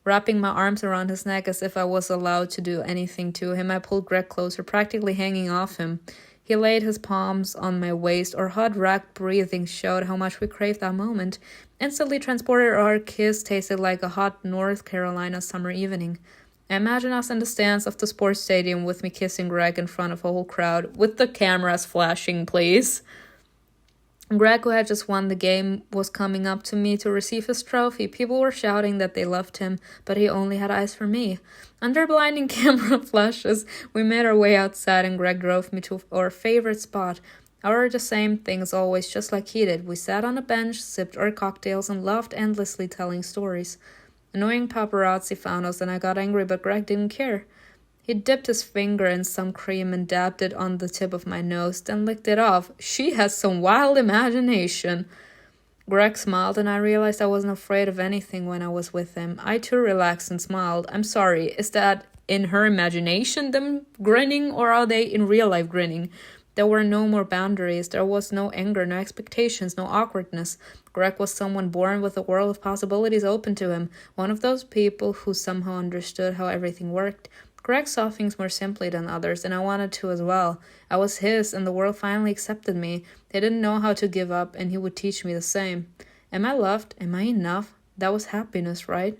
Wrapping my arms around his neck as if I was allowed to do anything to him, I pulled Greg closer, practically hanging off him. He laid his palms on my waist. Our hot, racked breathing showed how much we craved that moment. Instantly transported, our kiss tasted like a hot North Carolina summer evening. I imagine us in the stands of the sports stadium with me kissing Greg in front of a whole crowd, with the cameras flashing, please. Greg, who had just won the game, was coming up to me to receive his trophy. People were shouting that they loved him, but he only had eyes for me. Under blinding camera flashes, we made our way outside and Greg drove me to our favorite spot. Our the same thing as always, just like he did. We sat on a bench, sipped our cocktails, and laughed endlessly telling stories. Annoying paparazzi found us and I got angry, but Greg didn't care. He dipped his finger in some cream and dabbed it on the tip of my nose, then licked it off. She has some wild imagination. Greg smiled and I realized I wasn't afraid of anything when I was with him. I too relaxed and smiled. I'm sorry, is that in her imagination them grinning, or are they in real life grinning? There were no more boundaries. There was no anger, no expectations, no awkwardness. Greg was someone born with a world of possibilities open to him, one of those people who somehow understood how everything worked. Greg saw things more simply than others, and I wanted to as well. I was his, and the world finally accepted me. They didn't know how to give up, and he would teach me the same. Am I loved? Am I enough? That was happiness, right?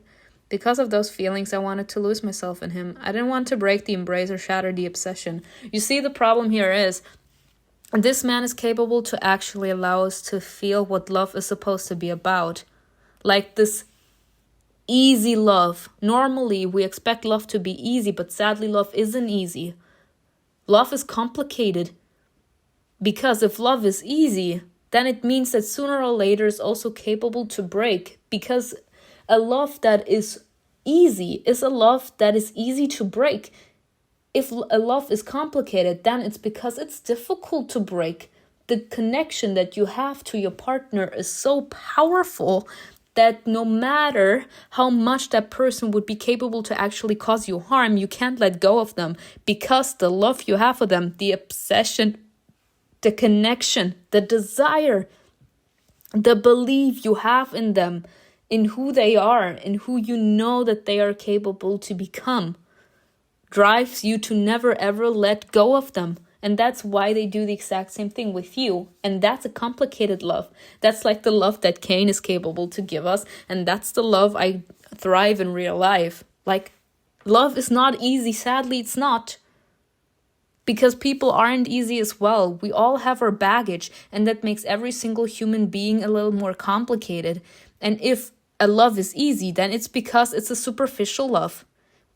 Because of those feelings, I wanted to lose myself in him. I didn't want to break the embrace or shatter the obsession. You see, the problem here is, this man is capable to actually allow us to feel what love is supposed to be about. Like this easy love. Normally, we expect love to be easy, but sadly, love isn't easy. Love is complicated. Because if love is easy, then it means that sooner or later it's also capable to break. Because a love that is easy is a love that is easy to break. If a love is complicated, then it's because it's difficult to break. The connection that you have to your partner is so powerful that no matter how much that person would be capable to actually cause you harm, you can't let go of them, because the love you have for them, the obsession, the connection, the desire, the belief you have in them, in who they are, in who you know that they are capable to become, drives you to never ever let go of them. And that's why they do the exact same thing with you. And that's a complicated love. That's like the love that Cain is capable to give us. And that's the love I thrive in real life. Like, love is not easy. Sadly, it's not. Because people aren't easy as well. We all have our baggage, and that makes every single human being a little more complicated. And if a love is easy, then it's because it's a superficial love.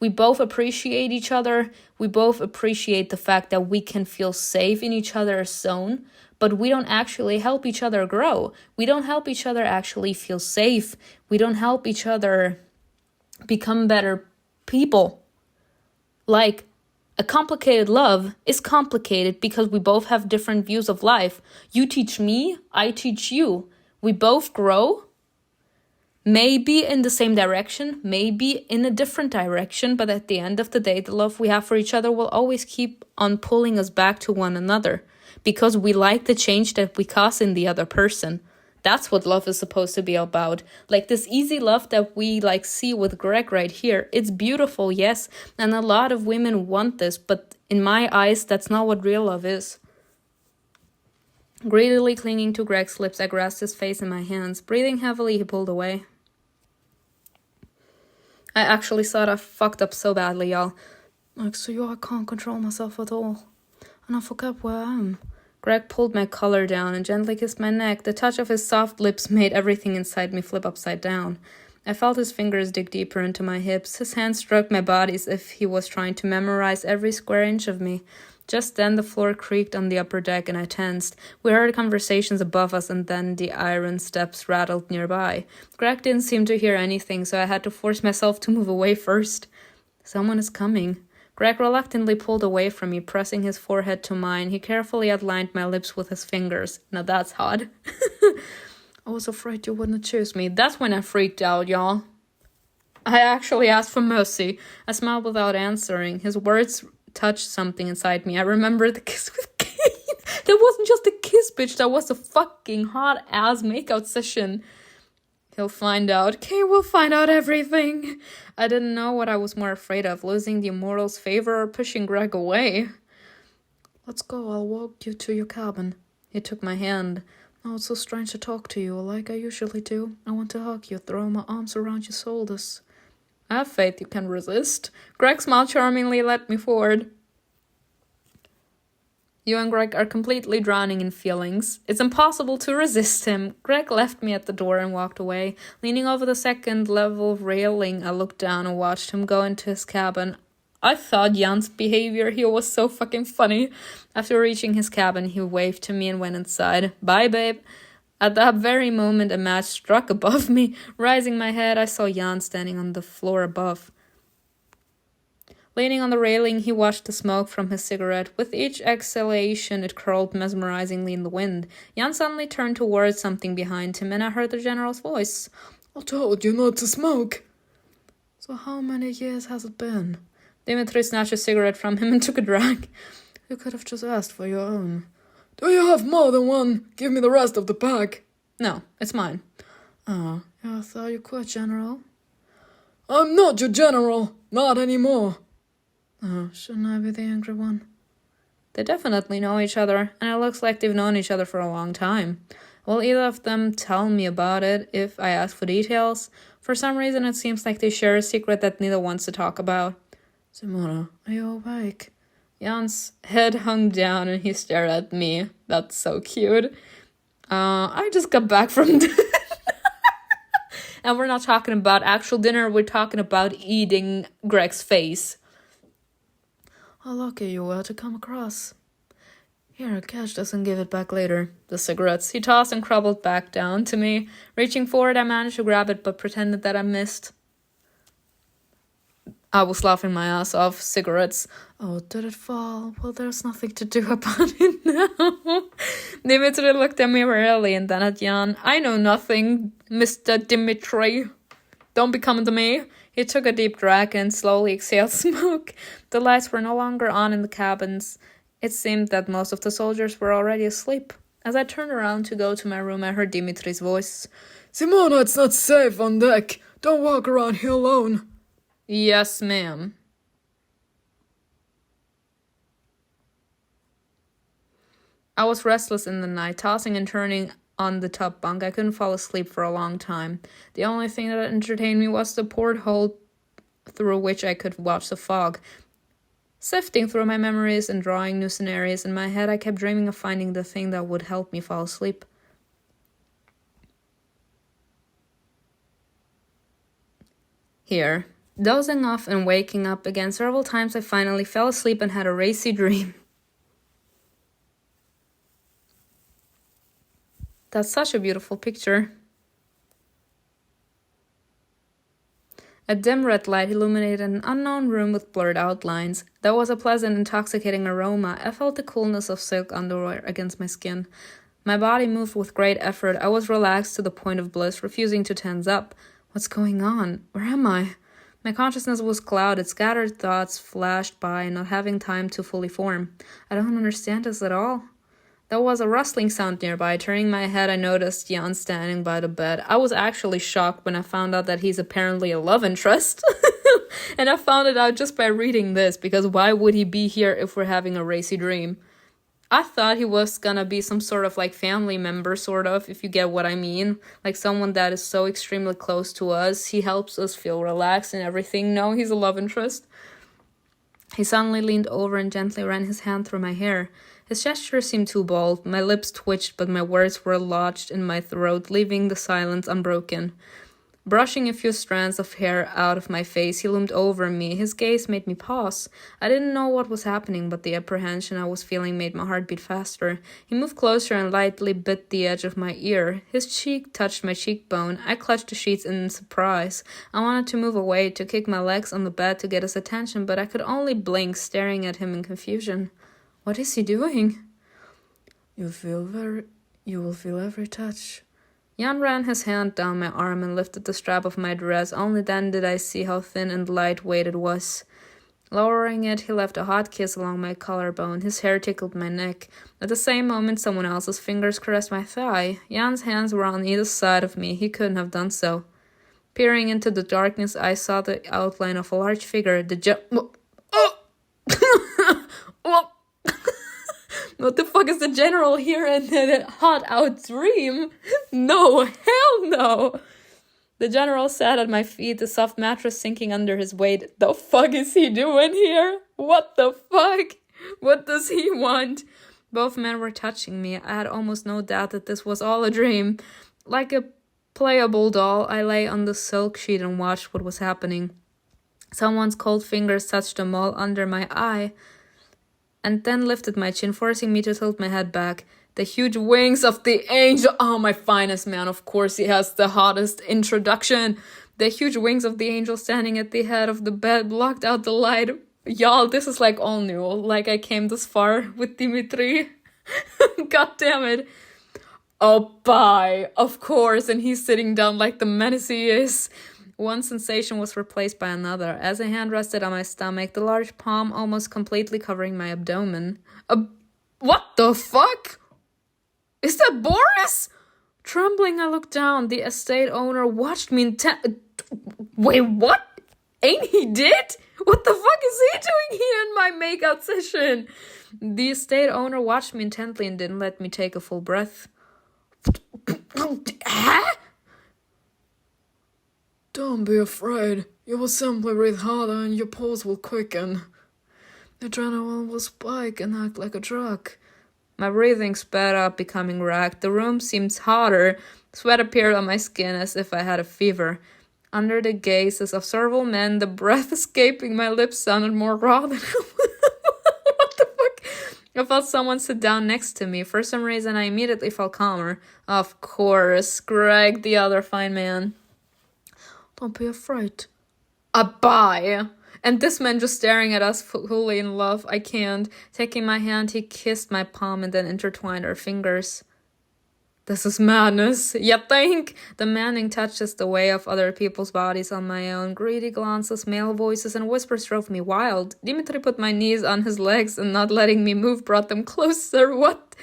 We both appreciate each other. We both appreciate the fact that we can feel safe in each other's zone, but we don't actually help each other grow. We don't help each other actually feel safe. We don't help each other become better people. Like, a complicated love is complicated because we both have different views of life. You teach me, I teach you. We both grow. Maybe in the same direction, maybe in a different direction, but at the end of the day, the love we have for each other will always keep on pulling us back to one another because we like the change that we cause in the other person. That's what love is supposed to be about. Like this easy love that we see with Greg right here. It's beautiful, yes, and a lot of women want this, but in my eyes, that's not what real love is. Greedily clinging to Greg's lips, I grasped his face in my hands. Breathing heavily, he pulled away. I actually thought I fucked up so badly, y'all. I can't control myself at all. And I forget where I am. Greg pulled my collar down and gently kissed my neck. The touch of his soft lips made everything inside me flip upside down. I felt his fingers dig deeper into my hips. His hands stroked my body as if he was trying to memorize every square inch of me. Just then the floor creaked on the upper deck and I tensed. We heard conversations above us and then the iron steps rattled nearby. Greg didn't seem to hear anything, so I had to force myself to move away first. Someone is coming. Greg reluctantly pulled away from me, pressing his forehead to mine. He carefully outlined my lips with his fingers. Now that's hot. I was afraid you wouldn't choose me. That's when I freaked out, y'all. I actually asked for mercy. I smiled without answering. His words touched something inside me. I remember the kiss with Cain. That wasn't just a kiss, bitch. That was a fucking hot-ass makeout session. He'll find out. Cain will find out everything. I didn't know what I was more afraid of, losing the immortal's favor or pushing Greg away. Let's go. I'll walk you to your cabin. He took my hand. Oh, it's so strange to talk to you like I usually do. I want to hug you, throw my arms around your shoulders. I have faith you can resist. Greg smiled charmingly, led me forward. You and Greg are completely drowning in feelings. It's impossible to resist him. Greg left me at the door and walked away. Leaning over the second level railing, I looked down and watched him go into his cabin. I thought Jan's behavior here was so fucking funny. After reaching his cabin, he waved to me and went inside. Bye, babe. At that very moment, a match struck above me. Raising my head, I saw Jan standing on the floor above. Leaning on the railing, he watched the smoke from his cigarette. With each exhalation, it curled mesmerizingly in the wind. Jan suddenly turned towards something behind him, and I heard the general's voice. I told you not to smoke. So how many years has it been? Dimitri snatched a cigarette from him and took a drag. You could have just asked for your own. Do you have more than one? Give me the rest of the pack. No, it's mine. Oh, I thought you quit, General. I'm not your general. Not anymore. Oh, shouldn't I be the angry one? They definitely know each other, and it looks like they've known each other for a long time. Will either of them tell me about it if I ask for details? For some reason, it seems like they share a secret that neither wants to talk about. Simona, are you awake? Jan's head hung down and he stared at me. That's so cute. I just got back from dinner. And we're not talking about actual dinner, we're talking about eating Greg's face. How lucky you were to come across. Here, catch this and give it back later. The cigarettes. He tossed and crumbled back down to me. Reaching forward, I managed to grab it, but pretended that I missed. I was laughing my ass off. Cigarettes. Oh, did it fall? Well, there's nothing to do about it now. Dimitri looked at me wearily and then at Jan. I know nothing, Mr. Dimitri. Don't be coming to me. He took a deep drag and slowly exhaled smoke. The lights were no longer on in the cabins. It seemed that most of the soldiers were already asleep. As I turned around to go to my room, I heard Dimitri's voice. Simona, it's not safe on deck. Don't walk around here alone. Yes, ma'am. I was restless in the night, tossing and turning on the top bunk. I couldn't fall asleep for a long time. The only thing that entertained me was the porthole through which I could watch the fog Sifting through my memories and drawing new scenarios in my head, I kept dreaming of finding the thing that would help me fall asleep. Here. Dozing off and waking up again several times, I finally fell asleep and had a racy dream. That's such a beautiful picture. A dim red light illuminated an unknown room with blurred outlines. There was a pleasant, intoxicating aroma. I felt the coolness of silk underwear against my skin. My body moved with great effort. I was relaxed to the point of bliss, refusing to tense up. What's going on? Where am I? My consciousness was clouded. Scattered thoughts flashed by, not having time to fully form. I don't understand this at all. There was a rustling sound nearby. Turning my head, I noticed Jan standing by the bed. I was actually shocked when I found out that he's apparently a love interest. And I found it out just by reading this, because why would he be here if we're having a racy dream? I thought he was gonna be some sort of like family member, sort of, if you get what I mean. Like someone that is so extremely close to us. He helps us feel relaxed and everything. No, he's a love interest. He suddenly leaned over and gently ran his hand through my hair. His gesture seemed too bold. My lips twitched, but my words were lodged in my throat, leaving the silence unbroken. Brushing a few strands of hair out of my face, he loomed over me. His gaze made me pause. I didn't know what was happening, but the apprehension I was feeling made my heart beat faster. He moved closer and lightly bit the edge of my ear. His cheek touched my cheekbone. I clutched the sheets in surprise. I wanted to move away, to kick my legs on the bed to get his attention, but I could only blink, staring at him in confusion. What is he doing? You will feel every touch. Jan ran his hand down my arm and lifted the strap of my dress. Only then did I see how thin and lightweight it was. Lowering it, he left a hot kiss along my collarbone. His hair tickled my neck. At the same moment, someone else's fingers caressed my thigh. Jan's hands were on either side of me. He couldn't have done so. Peering into the darkness, I saw the outline of a large figure. What the fuck is the general here in a hot out dream? No, hell no. The general sat at my feet, the soft mattress sinking under his weight. The fuck is he doing here? What the fuck? What does he want? Both men were touching me. I had almost no doubt that this was all a dream. Like a playable doll, I lay on the silk sheet and watched what was happening. Someone's cold fingers touched the mole under my eye, and then lifted my chin, forcing me to tilt my head back. The huge wings of the angel. Oh, my finest man. Of course, he has the hottest introduction. The huge wings of the angel standing at the head of the bed blocked out the light. Y'all, this is like all new. Like I came this far with Dimitri. God damn it. Oh, bye. Of course. And he's sitting down like the menace he is. One sensation was replaced by another. As a hand rested on my stomach, the large palm almost completely covering my abdomen. What the fuck? Is that Boris? Trembling, I looked down. The estate owner watched me Wait, what? Ain't he dead? What the fuck is he doing here in my makeout session? The estate owner watched me intently and didn't let me take a full breath. Huh? Don't be afraid. You will simply breathe harder and your pulse will quicken. The adrenaline will spike and act like a drug. My breathing sped up, becoming racked. The room seemed hotter. Sweat appeared on my skin as if I had a fever. Under the gazes of several men, the breath escaping my lips sounded more raw than... What the fuck? I felt someone sit down next to me. For some reason, I immediately felt calmer. Of course, Greg, the other fine man. Don't be afraid. Bye. And this man just staring at us fully in love. I can't. Taking my hand, he kissed my palm and then intertwined our fingers. This is madness. You think? Demanding touches the way of other people's bodies on my own. Greedy glances, male voices, and whispers drove me wild. Dimitri put my knees on his legs and not letting me move brought them closer. What?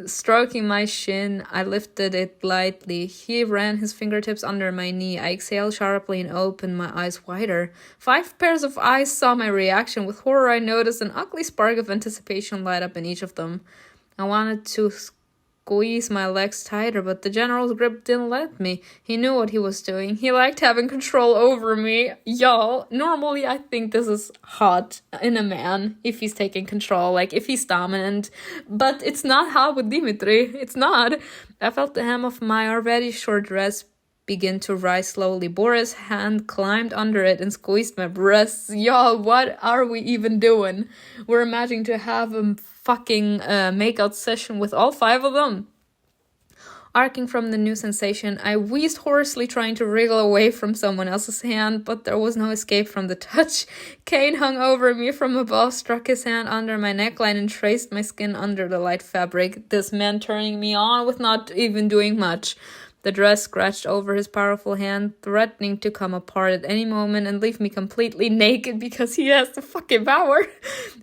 Stroking my shin, I lifted it lightly. He ran his fingertips under my knee. I exhaled sharply and opened my eyes wider. 5 pairs of eyes saw my reaction. With horror, I noticed an ugly spark of anticipation light up in each of them. I wanted to squeeze my legs tighter, but the general's grip didn't let me. He knew what he was doing. He liked having control over me. Y'all, normally I think this is hot in a man if he's taking control, like if he's dominant. But it's not hot with Dimitri. It's not. I felt the hem of my already short dress begin to rise slowly. Boris' hand climbed under it and squeezed my breasts. Y'all, what are we even doing? We're imagining to have a fucking makeout session with all 5 of them. Arcing from the new sensation, I wheezed hoarsely, trying to wriggle away from someone else's hand, but there was no escape from the touch. Cain hung over me from above, struck his hand under my neckline, and traced my skin under the light fabric. This man turning me on with not even doing much. The dress scratched over his powerful hand, threatening to come apart at any moment and leave me completely naked because he has the fucking power.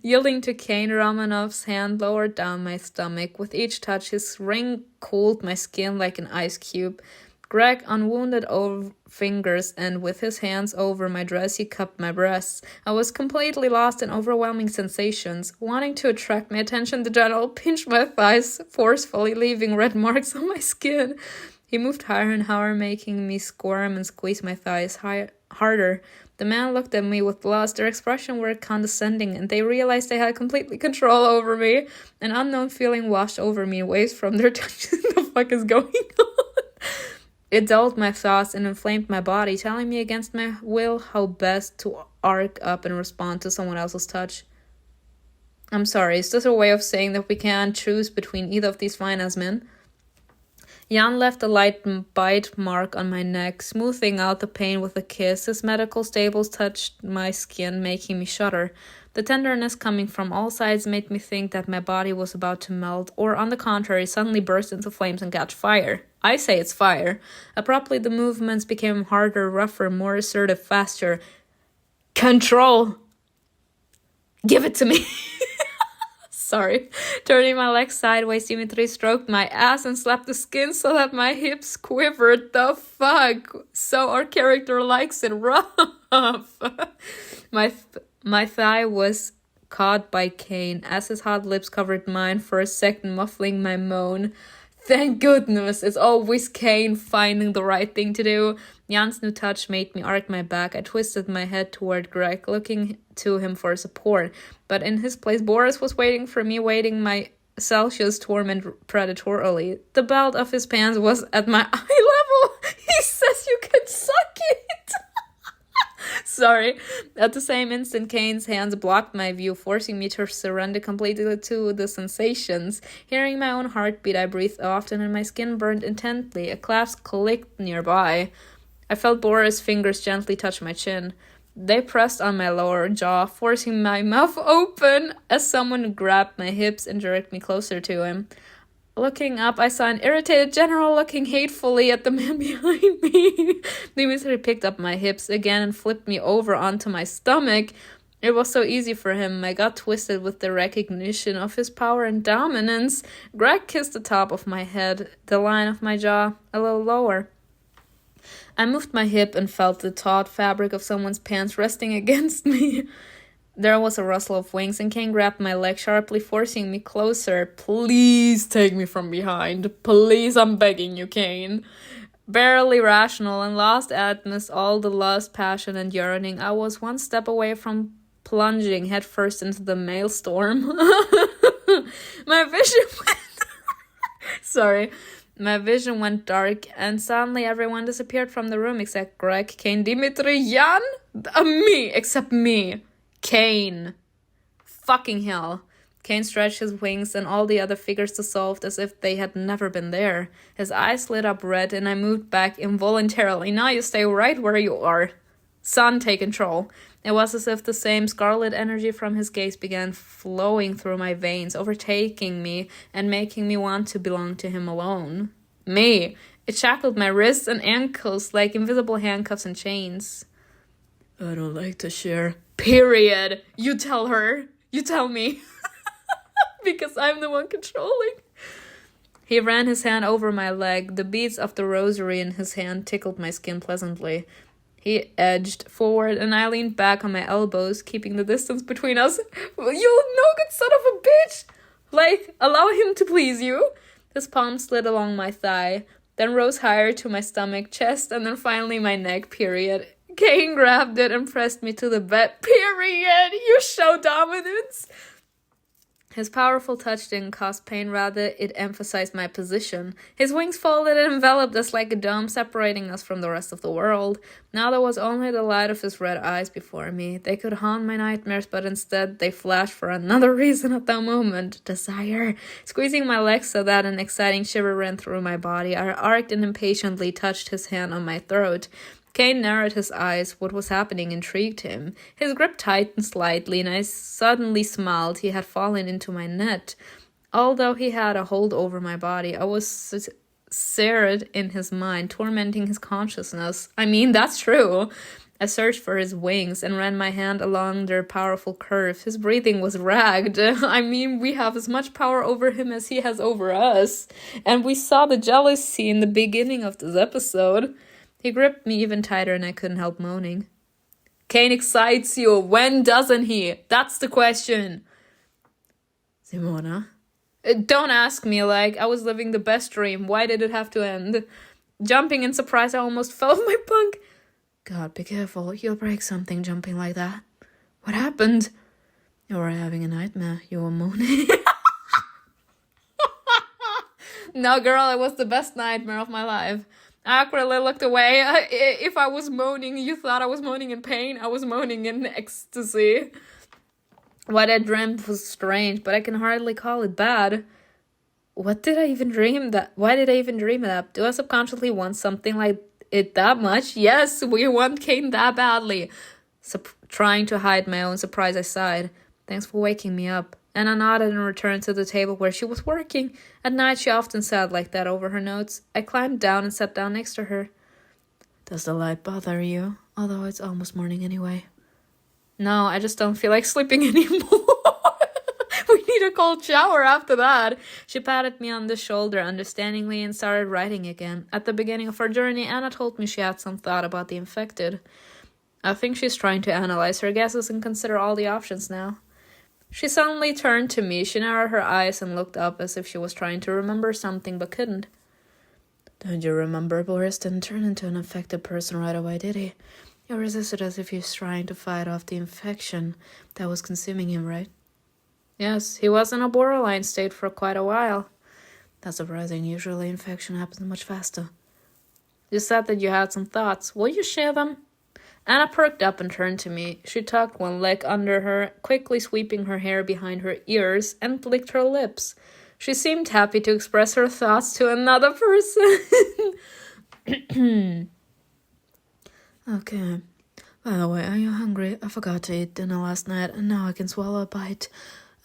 Yielding to Cain, Romanov's hand lowered down my stomach. With each touch, his ring cooled my skin like an ice cube. Greg unwounded fingers, and with his hands over my dress, he cupped my breasts. I was completely lost in overwhelming sensations. Wanting to attract my attention, the general pinched my thighs forcefully, leaving red marks on my skin. He moved higher and higher, making me squirm and squeeze my thighs harder. The man looked at me with lust. Their expression were condescending, and they realized they had completely control over me. An unknown feeling washed over me, waves from their touches. What the fuck is going on? It dulled my thoughts and inflamed my body, telling me against my will how best to arc up and respond to someone else's touch. I'm sorry, is this a way of saying that we can't choose between either of these fine-ass men? Jan left a light bite mark on my neck, smoothing out the pain with a kiss. His medical staples touched my skin, making me shudder. The tenderness coming from all sides made me think that my body was about to melt, or on the contrary, suddenly burst into flames and catch fire. I say it's fire. Abruptly, the movements became harder, rougher, more assertive, faster. Control! Give it to me! Sorry. Turning my legs sideways, Dimitri stroked my ass and slapped the skin so that my hips quivered. The fuck? So our character likes it rough. My thigh was caught by Cain as his hot lips covered mine for a second, muffling my moan. Thank goodness, it's always Cain finding the right thing to do. Jan's new touch made me arc my back. I twisted my head toward Greg, looking to him for support. But in his place, Boris was waiting for me, waiting my Celsius torment predatorily. The belt of his pants was at my eye level. He says you can suck it. Sorry. At the same instant, Cain's hands blocked my view, forcing me to surrender completely to the sensations. Hearing my own heartbeat, I breathed often and my skin burned intently. A clasp clicked nearby. I felt Boris' fingers gently touch my chin. They pressed on my lower jaw, forcing my mouth open as someone grabbed my hips and jerked me closer to him. Looking up, I saw an irritated general looking hatefully at the man behind me. Dimitri picked up my hips again and flipped me over onto my stomach. It was so easy for him. I got twisted with the recognition of his power and dominance. Greg kissed the top of my head, the line of my jaw a little lower. I moved my hip and felt the taut fabric of someone's pants resting against me. There was a rustle of wings, and Cain grabbed my leg sharply, forcing me closer. Please take me from behind. Please, I'm begging you, Cain. Barely rational and lost amidst all the lust, passion, and yearning, I was one step away from plunging headfirst into the maelstrom. My vision went dark, and suddenly everyone disappeared from the room except Greg, Cain, Dimitri, Jan, me, except me. Cain. Fucking hell. Cain stretched his wings and all the other figures dissolved as if they had never been there. His eyes lit up red and I moved back involuntarily. Now you stay right where you are. Son, take control. It was as if the same scarlet energy from his gaze began flowing through my veins, overtaking me and making me want to belong to him alone. Me. It shackled my wrists and ankles like invisible handcuffs and chains. I don't like to share. Period. You tell her. You tell me. Because I'm the one controlling. He ran his hand over my leg. The beads of the rosary in his hand tickled my skin pleasantly. He edged forward and I leaned back on my elbows, keeping the distance between us. You no good son of a bitch! Like, allow him to please you. His palm slid along my thigh, then rose higher to my stomach, chest, and then finally my neck, period. Cain grabbed it and pressed me to the bed, period. You show dominance. His powerful touch didn't cause pain, rather it emphasized my position. His wings folded and enveloped us like a dome, separating us from the rest of the world. Now there was only the light of his red eyes before me. They could haunt my nightmares, but instead they flashed for another reason at that moment: desire. Squeezing my legs so that an exciting shiver ran through my body, I arced and impatiently touched his hand on my throat. Cain narrowed his eyes. What was happening intrigued him. His grip tightened slightly, and I suddenly smiled. He had fallen into my net. Although he had a hold over my body, I was seared in his mind, tormenting his consciousness. I mean, that's true. I searched for his wings and ran my hand along their powerful curve. His breathing was ragged. I mean, we have as much power over him as he has over us. And we saw the jealousy in the beginning of this episode. He gripped me even tighter and I couldn't help moaning. Cain excites you. When doesn't he? That's the question. Simona? Don't ask me, like, I was living the best dream. Why did it have to end? Jumping in surprise, I almost fell off my bunk. God, be careful. You'll break something jumping like that. What happened? You were having a nightmare. You were moaning. No, girl, it was the best nightmare of my life. I awkwardly looked away. If I was moaning, you thought I was moaning in pain? I was moaning in ecstasy. What I dreamt was strange, but I can hardly call it bad. What did I even dream that? Why did I even dream that? Do I subconsciously want something like it that much? Yes, we want Cain that badly. Trying to hide my own surprise, I sighed. Thanks for waking me up. And I nodded and returned to the table where she was working. At night, she often sat like that over her notes. I climbed down and sat down next to her. Does the light bother you? Although it's almost morning anyway. No, I just don't feel like sleeping anymore. We need a cold shower after that. She patted me on the shoulder understandingly and started writing again. At the beginning of our journey, Anna told me she had some thought about the infected. I think she's trying to analyze her guesses and consider all the options now. She suddenly turned to me. She narrowed her eyes and looked up as if she was trying to remember something but couldn't. Don't you remember Boris didn't turn into an infected person right away, did he? You resisted as if he was trying to fight off the infection that was consuming him, right? Yes, he was in a borderline state for quite a while. That's surprising. Usually infection happens much faster. You said that you had some thoughts. Will you share them? Anna perked up and turned to me. She tucked one leg under her, quickly sweeping her hair behind her ears, and licked her lips. She seemed happy to express her thoughts to another person. Okay. By the way, are you hungry? I forgot to eat dinner last night, and now I can swallow a bite.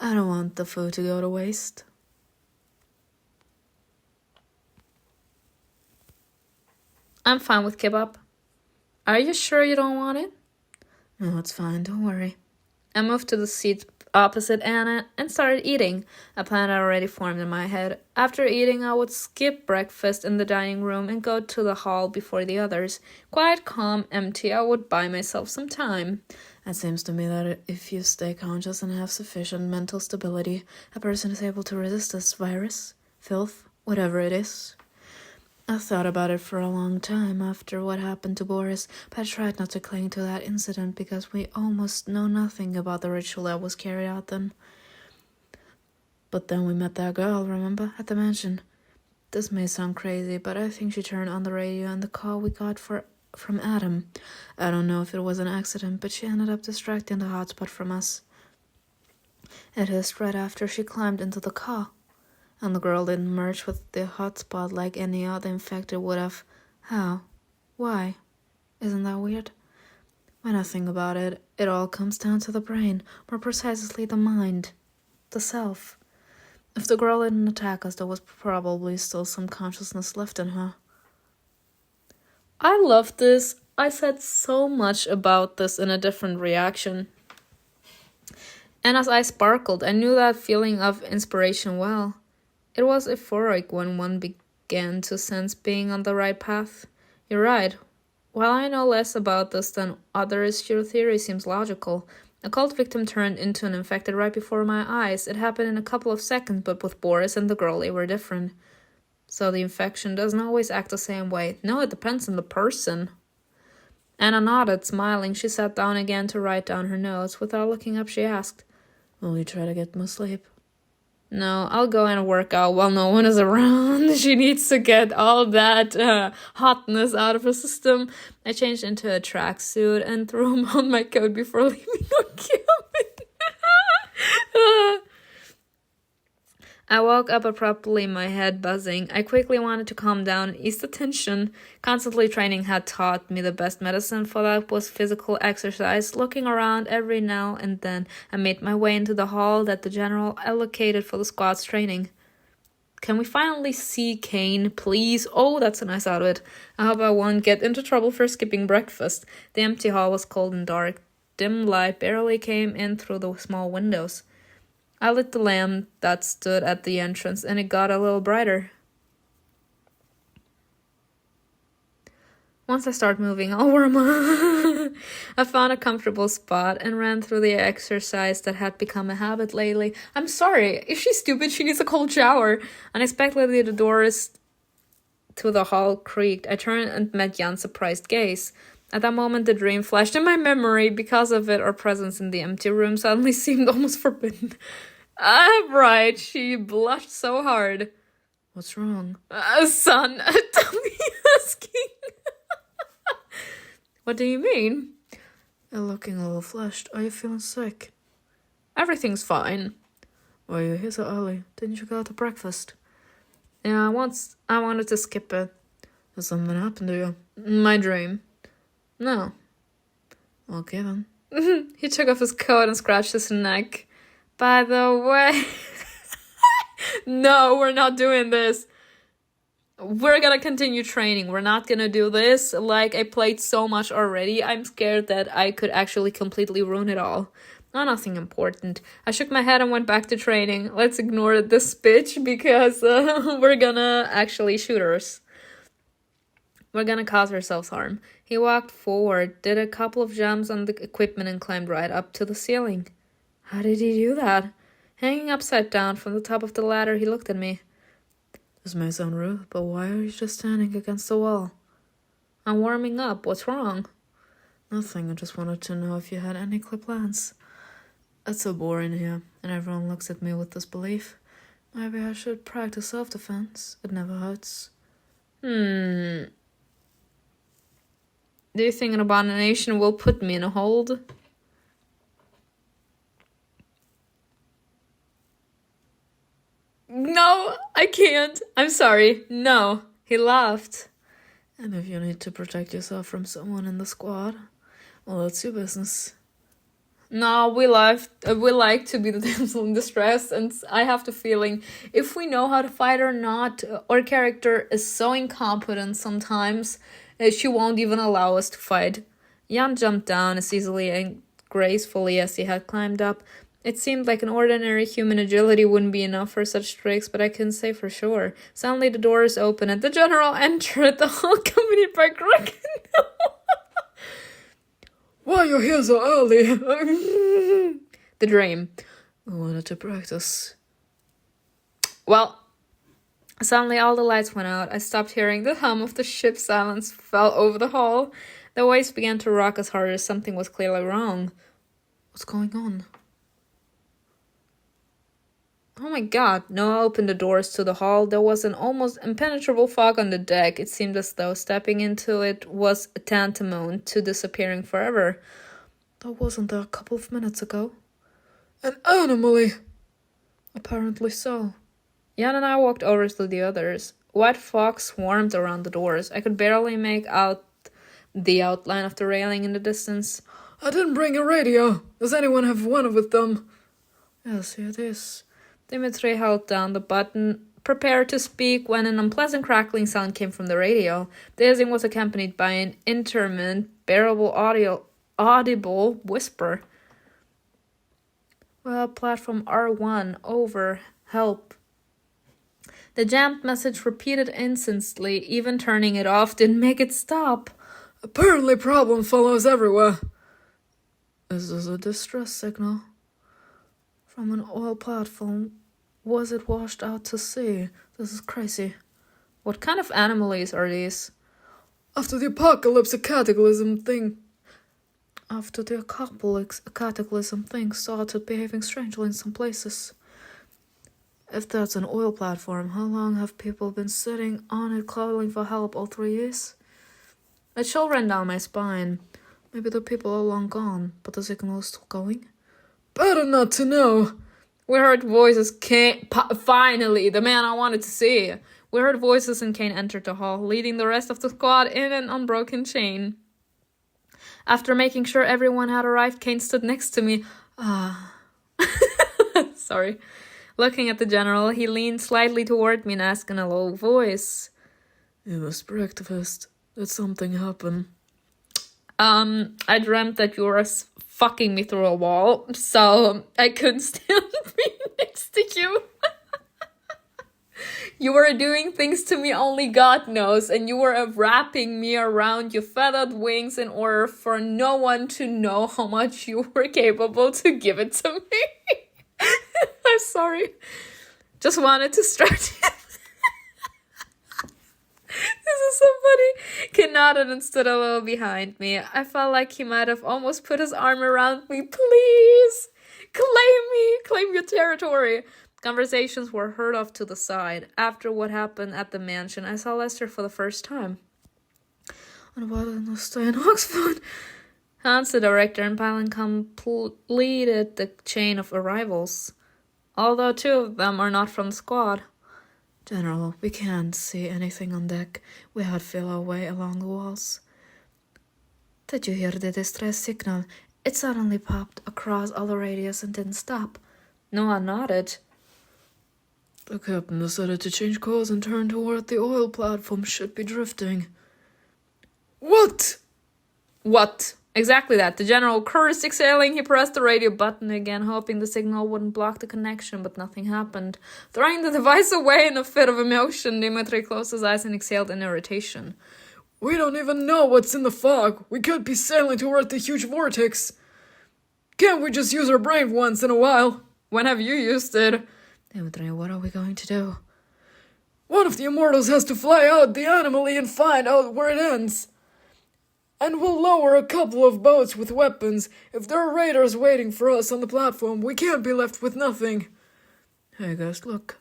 I don't want the food to go to waste. I'm fine with kebab. Are you sure you don't want it? No, it's fine. Don't worry. I moved to the seat opposite Anna and started eating. A plan had already formed in my head. After eating, I would skip breakfast in the dining room and go to the hall before the others. Quiet, calm, empty, I would buy myself some time. It seems to me that if you stay conscious and have sufficient mental stability, a person is able to resist this virus, filth, whatever it is. I thought about it for a long time after what happened to Boris, but I tried not to cling to that incident because we almost know nothing about the ritual that was carried out then. But then we met that girl, remember, at the mansion. This may sound crazy, but I think she turned on the radio and the call we got from Adam. I don't know if it was an accident, but she ended up distracting the hotspot from us. It hissed right after she climbed into the car. And the girl didn't merge with the hotspot like any other infected would have. How? Why? Isn't that weird? When I think about it, it all comes down to the brain, more precisely the mind, the self. If the girl didn't attack us, there was probably still some consciousness left in her. I love this. I said so much about this in a different reaction. And as I sparkled, I knew that feeling of inspiration well. It was euphoric when one began to sense being on the right path. You're right. While I know less about this than others, your theory seems logical. A cult victim turned into an infected right before my eyes. It happened in a couple of seconds, but with Boris and the girl, they were different. So the infection doesn't always act the same way. No, it depends on the person. Anna nodded, smiling. She sat down again to write down her notes. Without looking up, she asked, Will you try to get more sleep? No, I'll go and work out while no one is around. She needs to get all that hotness out of her system. I changed into a tracksuit and threw on my coat before leaving our cabin. I woke up abruptly, my head buzzing. I quickly wanted to calm down and ease the tension. Constantly training had taught me the best medicine for that was physical exercise. Looking around every now and then, I made my way into the hall that the general allocated for the squad's training. Can we finally see Cain, please? Oh, that's a nice outfit. I hope I won't get into trouble for skipping breakfast. The empty hall was cold and dark. Dim light barely came in through the small windows. I lit the lamp that stood at the entrance, and it got a little brighter. Once I start moving, I'll warm up. I found a comfortable spot and ran through the exercise that had become a habit lately. I'm sorry, if she's stupid, she needs a cold shower. Unexpectedly, the doors to the hall creaked. I turned and met Jan's surprised gaze. At that moment, the dream flashed in my memory. Because of it, our presence in the empty room suddenly seemed almost forbidden. Right, she blushed so hard. What's wrong? Son, don't be asking. What do you mean? You're looking a little flushed. Are you feeling sick? Everything's fine. Why are you here so early? Didn't you go to breakfast? Yeah, I wanted to skip it. Has something happened to you? My dream. No. Okay then. He took off his coat and scratched his neck. By the way... No, we're not doing this. We're gonna continue training. We're not gonna do this. Like, I played so much already. I'm scared that I could actually completely ruin it all. Oh, nothing important. I shook my head and went back to training. Let's ignore this bitch because we're gonna actually shoot her. We're gonna cause ourselves harm. He walked forward, did a couple of jumps on the equipment and climbed right up to the ceiling. How did he do that? Hanging upside down from the top of the ladder, he looked at me. This may sound rude, but why are you just standing against the wall? I'm warming up. What's wrong? Nothing. I just wanted to know if you had any clear plans. It's so boring here, and everyone looks at me with disbelief. Maybe I should practice self-defense. It never hurts. Do you think an abomination will put me in a hold? No, I can't. I'm sorry. No. He laughed. And if you need to protect yourself from someone in the squad, well, that's your business. No, we like to be the damsel in distress, and I have the feeling if we know how to fight or not, our character is so incompetent sometimes, she won't even allow us to fight. Jan jumped down as easily and gracefully as he had climbed up. It seemed like an ordinary human agility wouldn't be enough for such tricks, but I couldn't say for sure. Suddenly the doors opened and the general entered, the whole accompanied by Greg. Why you're here so early? The dream. I wanted to practice. Well, suddenly all the lights went out. I stopped hearing the hum of the ship. Silence fell over the hall. The waves began to rock as hard as something was clearly wrong. What's going on? Oh my god. Noah opened the doors to the hall. There was an almost impenetrable fog on the deck. It seemed as though stepping into it was tantamount to disappearing forever. That wasn't there a couple of minutes ago. An anomaly. Apparently so. Jan and I walked over to the others. White fog swarmed around the doors. I could barely make out the outline of the railing in the distance. I didn't bring a radio. Does anyone have one with them? Yes, here it is. Dimitri held down the button, prepared to speak, when an unpleasant crackling sound came from the radio. The hissing was accompanied by an intermittent, audible whisper. Well, platform R1, over, help. The jammed message repeated incessantly. Even turning it off didn't make it stop. Apparently problem follows everywhere. Is this a distress signal? From an oil platform. Was it washed out to sea? This is crazy. What kind of anomalies are these? After the apocalypse, a cataclysm thing. After the cataclysm, things started behaving strangely in some places. If that's an oil platform, how long have people been sitting on it calling for help? All 3 years? A chill ran down my spine. Maybe the people are long gone, but the signal is still going? Better not to know. We heard voices. Finally, the man I wanted to see. We heard voices and Cain entered the hall, leading the rest of the squad in an unbroken chain. After making sure everyone had arrived, Cain stood next to me. Sorry. Looking at the general, he leaned slightly toward me and asked in a low voice. It was breakfast. Did something happen? I dreamt that you were fucking me through a wall, so I couldn't stand being next to you. You were doing things to me only God knows, and you were wrapping me around your feathered wings in order for no one to know how much you were capable to give it to me. I'm sorry. Just wanted to start. This is so funny. Kid nodded and stood a little behind me. I felt like he might have almost put his arm around me. Please, claim me. Claim your territory. Conversations were heard off to the side. After what happened at the mansion, I saw Lester for the first time. And why didn't I stay in Oxford? Hans, the director, and Palin completed the chain of arrivals. Although 2 of them are not from the squad. General, we can't see anything on deck. We had feel our way along the walls. Did you hear the distress signal? It suddenly popped across all the radios and didn't stop. Noah nodded. The captain decided to change course and turn toward the oil platform. Should be drifting. What? What? Exactly that. The general cursed, exhaling. He pressed the radio button again, hoping the signal wouldn't block the connection, but nothing happened. Throwing the device away in a fit of emotion, Dimitri closed his eyes and exhaled in irritation. We don't even know what's in the fog. We could be sailing toward the huge vortex. Can't we just use our brain once in a while? When have you used it? Dimitri, what are we going to do? One of the immortals has to fly out the anomaly and find out where it ends. And we'll lower a couple of boats with weapons. If there are raiders waiting for us on the platform, we can't be left with nothing. Hey guys, look.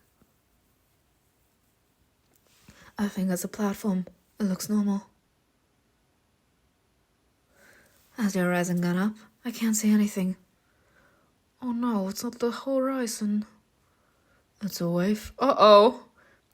I think that's a platform. It looks normal. Has the horizon gone up? I can't see anything. Oh no, it's not the horizon. It's a wave. Uh-oh.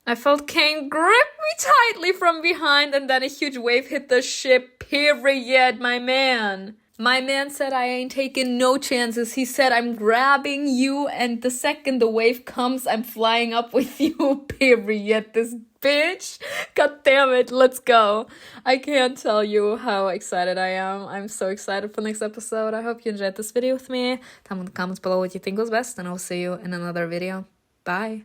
I felt Cain grip me tightly from behind, and then a huge wave hit the ship. Period, my man. My man said I ain't taking no chances. He said I'm grabbing you, and the second the wave comes, I'm flying up with you. Period. This bitch. God damn it. Let's go. I can't tell you how excited I am. I'm so excited for next episode. I hope you enjoyed this video with me. Tell me in the comments below what you think was best, and I'll see you in another video. Bye.